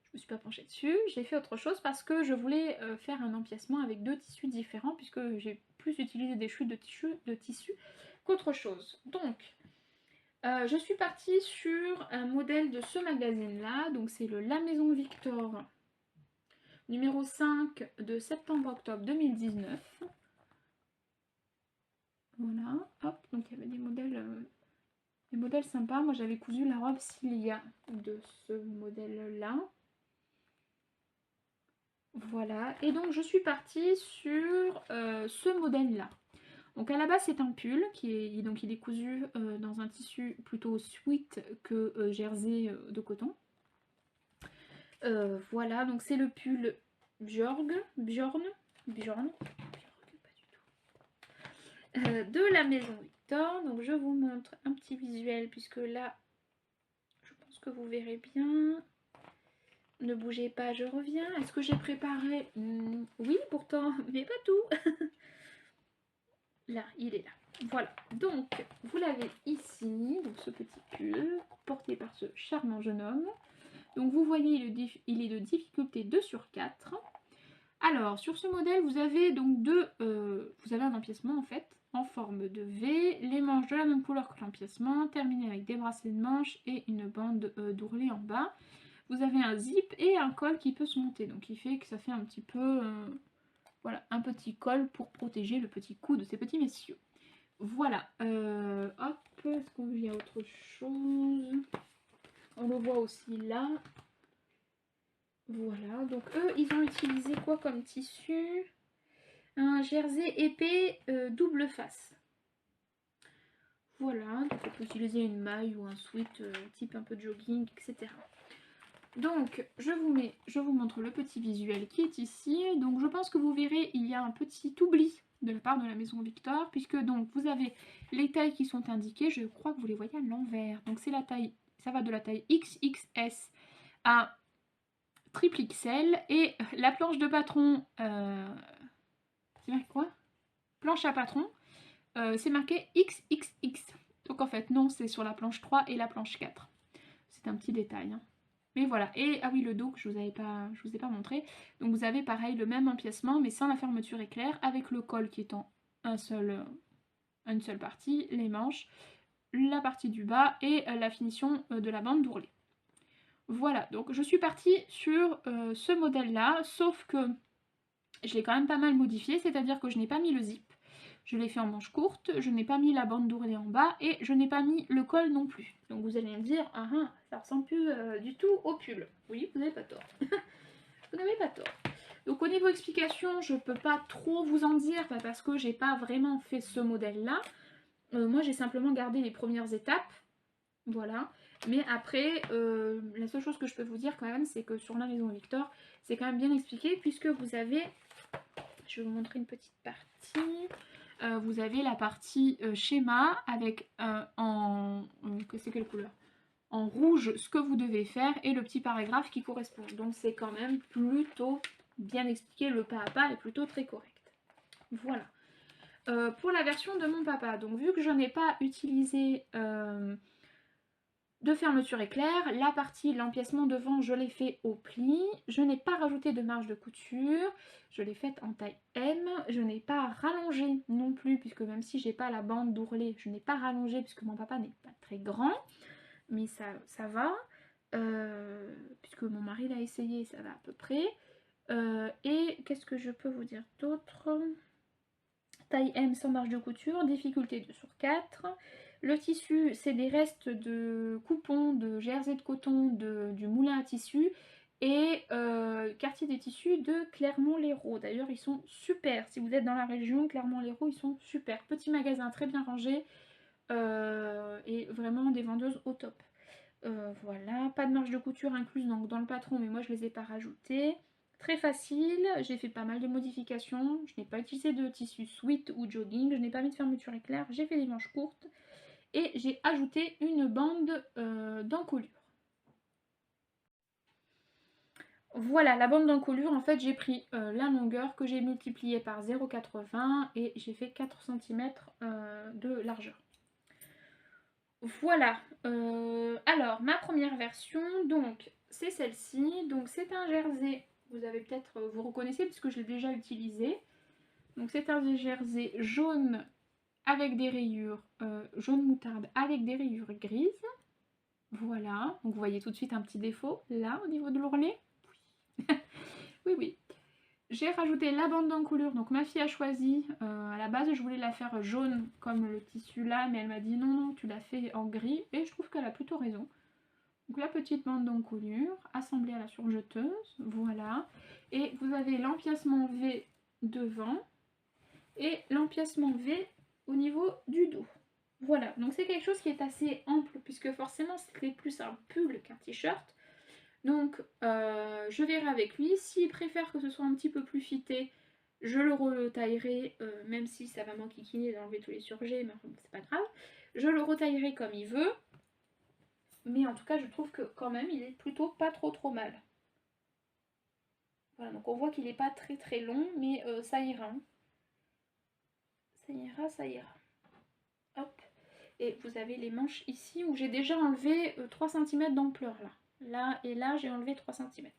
je me suis pas penchée dessus. J'ai fait autre chose parce que je voulais faire un empiècement avec deux tissus différents puisque j'ai plus utilisé des chutes de tissu qu'autre chose. Donc je suis partie sur un modèle de ce magazine là, donc c'est le La Maison Victor numéro 5 de septembre-octobre 2019. Voilà, hop, donc il y avait des modèles sympas. Moi j'avais cousu la robe Cilia de ce modèle là. Voilà, et donc je suis partie sur ce modèle là. Donc à la base c'est un pull donc il est cousu dans un tissu plutôt sweat que jersey de coton. Voilà, donc c'est le pull Bjorn, de la maison Victor. Donc je vous montre un petit visuel puisque là je pense que vous verrez bien. Ne bougez pas, je reviens. Est-ce que j'ai préparé oui, pourtant, mais pas tout. Là, il est là. Voilà. Donc, vous l'avez ici, donc ce petit pull, porté par ce charmant jeune homme. Donc, vous voyez, il est de difficulté 2 sur 4. Alors, sur ce modèle, vous avez donc vous avez un empiècement en fait. en forme de V, les manches de la même couleur que l'empiècement, terminé avec des bracelets de manches et une bande d'ourlet en bas. Vous avez un zip et un col qui peut se monter, donc qui fait que ça fait un petit peu, voilà, un petit col pour protéger le petit cou de ces petits messieurs. Voilà, hop, est-ce qu'il y a autre chose? On le voit aussi là. Voilà, donc eux, ils ont utilisé quoi comme tissu? Un jersey épais double face. Voilà, donc on peut utiliser une maille ou un sweat type un peu jogging, etc. Donc, je vous montre le petit visuel qui est ici. Donc, je pense que vous verrez, il y a un petit oubli de la part de la maison Victor, puisque donc vous avez les tailles qui sont indiquées. Je crois que vous les voyez à l'envers. Donc, c'est la taille, ça va de la taille XXS à triple XL. Et la planche de patron, c'est marqué quoi? Planche à patron, c'est marqué XXX. Donc, en fait, non, c'est sur la planche 3 et la planche 4. C'est un petit détail, hein. Mais voilà, et ah oui, le dos que je vous ai pas montré. Donc vous avez pareil le même empiècement mais sans la fermeture éclair, avec le col qui est en une seule partie, les manches, la partie du bas et la finition de la bande d'ourlet. Voilà, donc je suis partie sur ce modèle là, sauf que je l'ai quand même pas mal modifié, c'est-à-dire que je n'ai pas mis le zip. Je l'ai fait en manche courte, je n'ai pas mis la bande d'ourlet en bas et je n'ai pas mis le col non plus. Donc vous allez me dire, ah ah, ça ressemble plus du tout au pull. Oui, vous n'avez pas tort. Vous n'avez pas tort. Donc au niveau explication, je ne peux pas trop vous en dire parce que j'ai pas vraiment fait ce modèle-là. Moi j'ai simplement gardé les premières étapes. Voilà. Mais après, la seule chose que je peux vous dire quand même, c'est que sur la maison Victor, c'est quand même bien expliqué puisque vous avez... Je vais vous montrer une petite partie. Vous avez la partie schéma avec c'est quelle couleur? En rouge ce que vous devez faire et le petit paragraphe qui correspond. Donc c'est quand même plutôt bien expliqué, le pas à pas est plutôt très correct. Voilà. Pour la version de mon papa, donc vu que je n'ai pas utilisé de fermeture éclair, la partie, l'empiècement devant, je l'ai fait au pli. Je n'ai pas rajouté de marge de couture. Je l'ai faite en taille M. Je n'ai pas rallongé non plus, puisque même si j'ai pas la bande d'ourlet, je n'ai pas rallongé puisque mon papa n'est pas très grand. Mais ça va. Puisque mon mari l'a essayé, ça va à peu près. Et qu'est-ce que je peux vous dire d'autre? Taille M sans marge de couture, difficulté 2/4. Le tissu, c'est des restes de coupons, de jersey de coton du moulin à tissu et quartier des tissus de Clermont-Lérault. D'ailleurs, ils sont super. Si vous êtes dans la région, Clermont-Lérault, ils sont super. Petit magasin très bien rangé et vraiment des vendeuses au top. Voilà, pas de marge de couture incluse donc dans le patron, mais moi je les ai pas rajoutées. Très facile, j'ai fait pas mal de modifications. Je n'ai pas utilisé de tissu sweat ou jogging, je n'ai pas mis de fermeture éclair, j'ai fait des manches courtes et j'ai ajouté une bande d'encolure. Voilà, la bande d'encolure, en fait j'ai pris la longueur que j'ai multipliée par 0,80 et j'ai fait 4 cm de largeur. Voilà, alors ma première version, donc c'est celle-ci, donc c'est un jersey, vous avez peut-être, vous reconnaissez puisque je l'ai déjà utilisé, donc c'est un jersey jaune avec des rayures, jaune moutarde avec des rayures grises, voilà, donc vous voyez tout de suite un petit défaut là au niveau de l'ourlet, oui, oui, oui. J'ai rajouté la bande d'encolure, donc ma fille a choisi, à la base je voulais la faire jaune comme le tissu là, mais elle m'a dit non, non, tu l'as fait en gris, et je trouve qu'elle a plutôt raison. Donc la petite bande d'encolure, assemblée à la surjeteuse, voilà. Et vous avez l'empiècement V devant, et l'empiècement V au niveau du dos. Voilà, donc c'est quelque chose qui est assez ample, puisque forcément c'était plus un pull qu'un t-shirt. Donc je verrai avec lui, s'il préfère que ce soit un petit peu plus fité, je le retaillerai, même si ça va m'enquiquiner d'enlever tous les surjets, mais c'est pas grave. Je le retaillerai comme il veut, mais en tout cas je trouve que quand même il est plutôt pas trop mal. Voilà, donc on voit qu'il n'est pas très long, mais ça ira. Hein. Ça ira, ça ira. Hop. Et vous avez les manches ici où j'ai déjà enlevé 3 cm d'ampleur là. Là et là, j'ai enlevé 3 cm.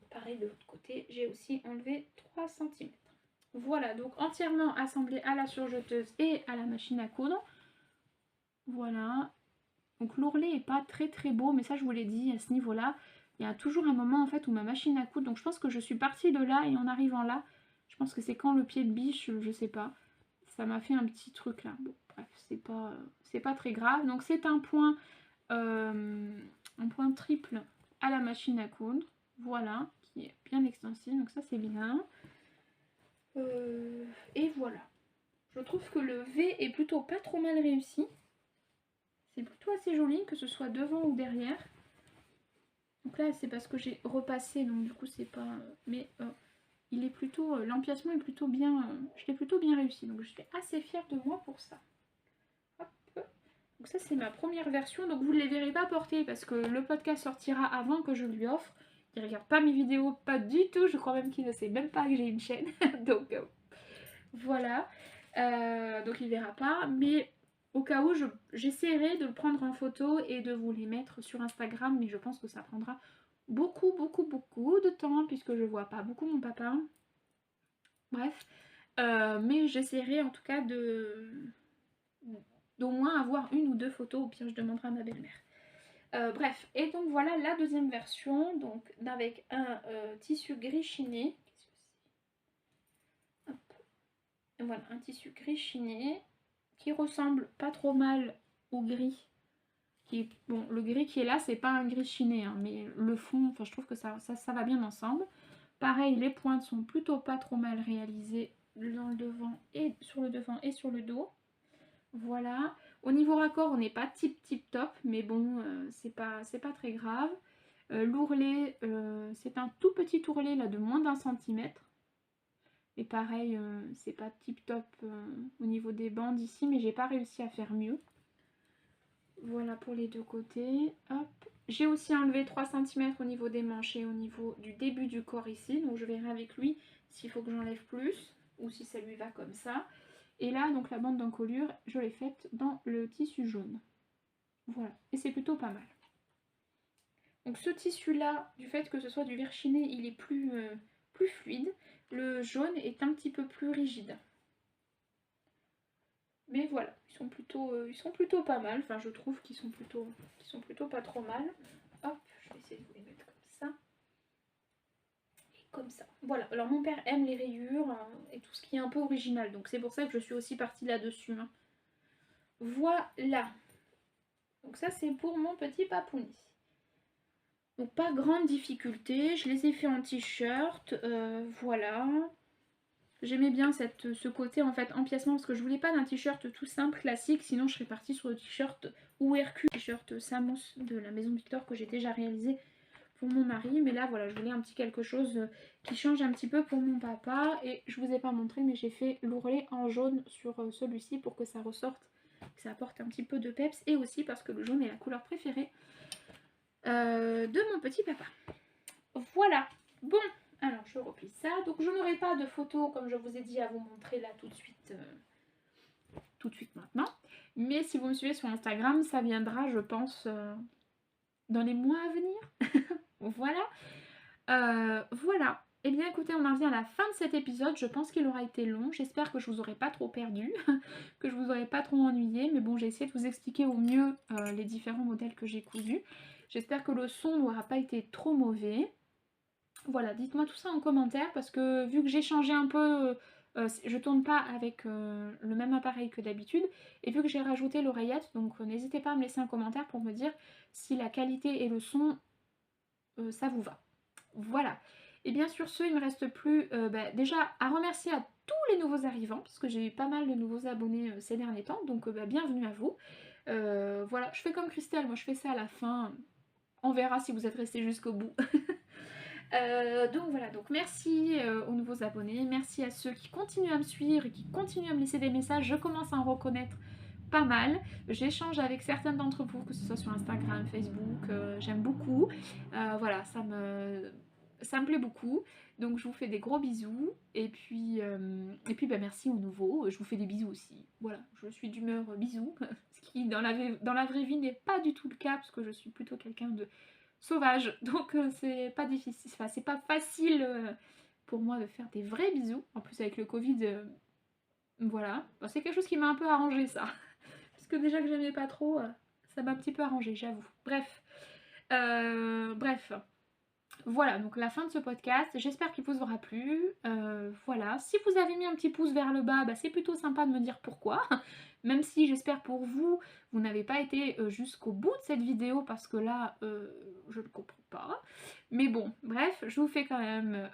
Pareil de l'autre côté, j'ai aussi enlevé 3 cm. Voilà, donc entièrement assemblé à la surjeteuse et à la machine à coudre. Voilà. Donc l'ourlet est pas très très beau, mais ça je vous l'ai dit, à ce niveau-là, il y a toujours un moment en fait où ma machine à coudre, donc je pense que je suis partie de là et en arrivant là, je pense que c'est quand le pied de biche, je sais pas, ça m'a fait un petit truc là. Bon, bref, c'est pas très grave. Donc c'est un point triple à la machine à coudre, voilà, qui est bien extensible, donc ça c'est bien. Et voilà. Je trouve que le V est plutôt pas trop mal réussi. C'est plutôt assez joli, que ce soit devant ou derrière. Donc là, c'est parce que j'ai repassé, donc du coup, c'est pas... Mais il est plutôt... L'empiècement est plutôt bien... je l'ai plutôt bien réussi, donc je suis assez fière de moi pour ça. Hop. Donc ça, c'est ma première version, donc vous ne les verrez pas porter parce que le podcast sortira avant que je lui offre. Il ne regarde pas mes vidéos, pas du tout, je crois même qu'il ne sait même pas que j'ai une chaîne. Donc voilà. Donc il verra pas, mais au cas où j'essaierai de le prendre en photo et de vous les mettre sur Instagram, mais je pense que ça prendra beaucoup de temps puisque je vois pas beaucoup mon papa. Bref, mais j'essaierai en tout cas d'au moins avoir une ou deux photos, au pire je demanderai à ma belle-mère. Bref, et donc voilà la deuxième version, donc avec un tissu gris chiné. Voilà, un tissu gris chiné qui ressemble pas trop mal au gris. Bon, le gris qui est là, c'est pas un gris chiné, hein, mais le fond, enfin, je trouve que ça va bien ensemble. Pareil, les pointes sont plutôt pas trop mal réalisées dans le devant et sur le devant et sur le dos. Voilà. Au niveau raccord, on n'est pas tip top, mais bon, c'est pas très grave. L'ourlet, c'est un tout petit ourlet là de moins d'1 centimètre. Et pareil, c'est pas tip top au niveau des bandes ici, mais j'ai pas réussi à faire mieux. Voilà pour les deux côtés. Hop. J'ai aussi enlevé 3 cm au niveau des manches et au niveau du début du corps ici. Donc je verrai avec lui s'il faut que j'enlève plus ou si ça lui va comme ça. Et là, donc la bande d'encolure, je l'ai faite dans le tissu jaune. Voilà. Et c'est plutôt pas mal. Donc ce tissu-là, du fait que ce soit du verre chiné, il est plus fluide. Le jaune est un petit peu plus rigide. Mais voilà, ils sont plutôt pas mal. Enfin, je trouve qu'ils sont plutôt pas trop mal. Hop, je vais essayer de vous les mettre comme ça. Et comme ça. Voilà, alors mon père aime les rayures et tout ce qui est un peu original. Donc c'est pour ça que je suis aussi partie là-dessus. Hein. Voilà. Donc ça, c'est pour mon petit papouni. Donc pas grande difficulté. Je les ai fait en t-shirt. Voilà. J'aimais bien ce côté en fait empiècement parce que je voulais pas d'un t-shirt tout simple classique, sinon je serais partie sur le t-shirt OURQ, t-shirt Samos de la maison Victor que j'ai déjà réalisé pour mon mari. Mais là voilà, je voulais un petit quelque chose qui change un petit peu pour mon papa. Et je vous ai pas montré mais j'ai fait l'ourlet en jaune sur celui-ci pour que ça ressorte, que ça apporte un petit peu de peps. Et aussi parce que le jaune est la couleur préférée de mon petit papa. Voilà, bon. Alors, je replie ça. Donc, je n'aurai pas de photos, comme je vous ai dit, à vous montrer là tout de suite maintenant. Mais si vous me suivez sur Instagram, ça viendra, je pense, dans les mois à venir. Voilà. Voilà. Eh bien, écoutez, on en vient à la fin de cet épisode. Je pense qu'il aura été long. J'espère que je vous aurai pas trop perdu, que je vous aurai pas trop ennuyé. Mais bon, j'ai essayé de vous expliquer au mieux les différents modèles que j'ai cousus. J'espère que le son n'aura pas été trop mauvais. Voilà, dites-moi tout ça en commentaire parce que vu que j'ai changé un peu, je tourne pas avec le même appareil que d'habitude et vu que j'ai rajouté l'oreillette, donc n'hésitez pas à me laisser un commentaire pour me dire si la qualité et le son, ça vous va. Voilà. Et bien sur ce, il me reste plus déjà à remercier à tous les nouveaux arrivants parce que j'ai eu pas mal de nouveaux abonnés ces derniers temps, donc bienvenue à vous. Voilà, je fais comme Christelle, moi je fais ça à la fin. On verra si vous êtes restés jusqu'au bout. Donc voilà, donc merci aux nouveaux abonnés, merci à ceux qui continuent à me suivre et qui continuent à me laisser des messages, je commence à en reconnaître pas mal, j'échange avec certaines d'entre vous, que ce soit sur Instagram, Facebook, j'aime beaucoup, voilà, ça me plaît beaucoup, donc je vous fais des gros bisous, et puis merci aux nouveaux, je vous fais des bisous aussi, voilà, je suis d'humeur bisous, ce qui dans la vraie vie n'est pas du tout le cas, parce que je suis plutôt quelqu'un de sauvage, donc c'est pas difficile, enfin, c'est pas facile pour moi de faire des vrais bisous. En plus avec le Covid, voilà. Bon, c'est quelque chose qui m'a un peu arrangé ça. Parce que déjà que j'aimais pas trop, ça m'a un petit peu arrangé, j'avoue. Bref. Bref. Voilà, donc la fin de ce podcast, j'espère qu'il vous aura plu. Voilà, si vous avez mis un petit pouce vers le bas, bah, c'est plutôt sympa de me dire pourquoi. Même si j'espère pour vous, vous n'avez pas été jusqu'au bout de cette vidéo parce que là, je ne comprends pas. Mais bon, bref, je vous fais quand même...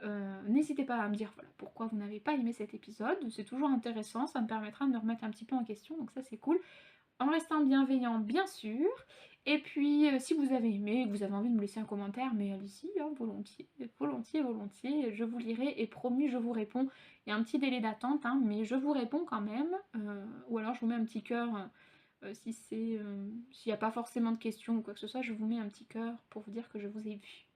N'hésitez pas à me dire voilà, pourquoi vous n'avez pas aimé cet épisode. C'est toujours intéressant, ça me permettra de me remettre un petit peu en question, donc ça c'est cool. En restant bienveillant, bien sûr. Et puis, si vous avez aimé, que vous avez envie de me laisser un commentaire, mais allez-y, hein, volontiers, volontiers, volontiers, je vous lirai et promis, je vous réponds. Il y a un petit délai d'attente, hein, mais je vous réponds quand même. Ou alors, je vous mets un petit cœur, si c'est, s'il n'y a pas forcément de questions ou quoi que ce soit, je vous mets un petit cœur pour vous dire que je vous ai vu.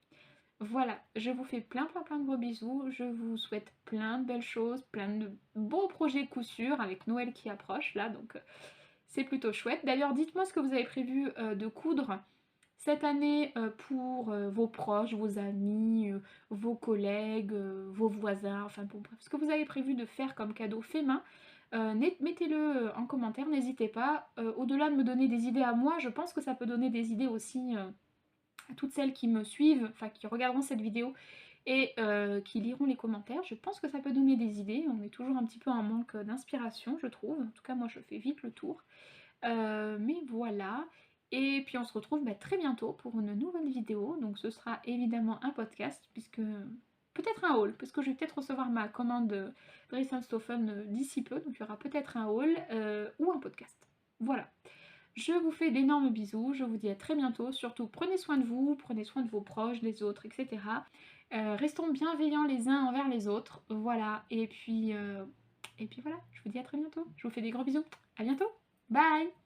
Voilà, je vous fais plein de gros bisous, je vous souhaite plein de belles choses, plein de beaux projets coup sûr, avec Noël qui approche, là, donc... c'est plutôt chouette. D'ailleurs, dites-moi ce que vous avez prévu de coudre cette année pour vos proches, vos amis, vos collègues, vos voisins, enfin bon, bref, ce que vous avez prévu de faire comme cadeau fait main. Mettez-le en commentaire, n'hésitez pas. Au-delà de me donner des idées à moi, je pense que ça peut donner des idées aussi à toutes celles qui me suivent, enfin qui regarderont cette vidéo et qui liront les commentaires. Je pense que ça peut donner des idées. On est toujours un petit peu en manque d'inspiration, je trouve. En tout cas, moi, je fais vite le tour. Mais voilà. Et puis on se retrouve très bientôt pour une nouvelle vidéo. Donc ce sera évidemment un podcast, puisque... peut-être un haul, parce que je vais peut-être recevoir ma commande de Dresdenstoffen d'ici peu. Donc il y aura peut-être un haul ou un podcast. Voilà. Je vous fais d'énormes bisous, je vous dis à très bientôt. Surtout prenez soin de vous, prenez soin de vos proches, des autres, etc. Restons bienveillants les uns envers les autres. Voilà. Et puis voilà, je vous dis à très bientôt. Je vous fais des gros bisous. À bientôt. Bye!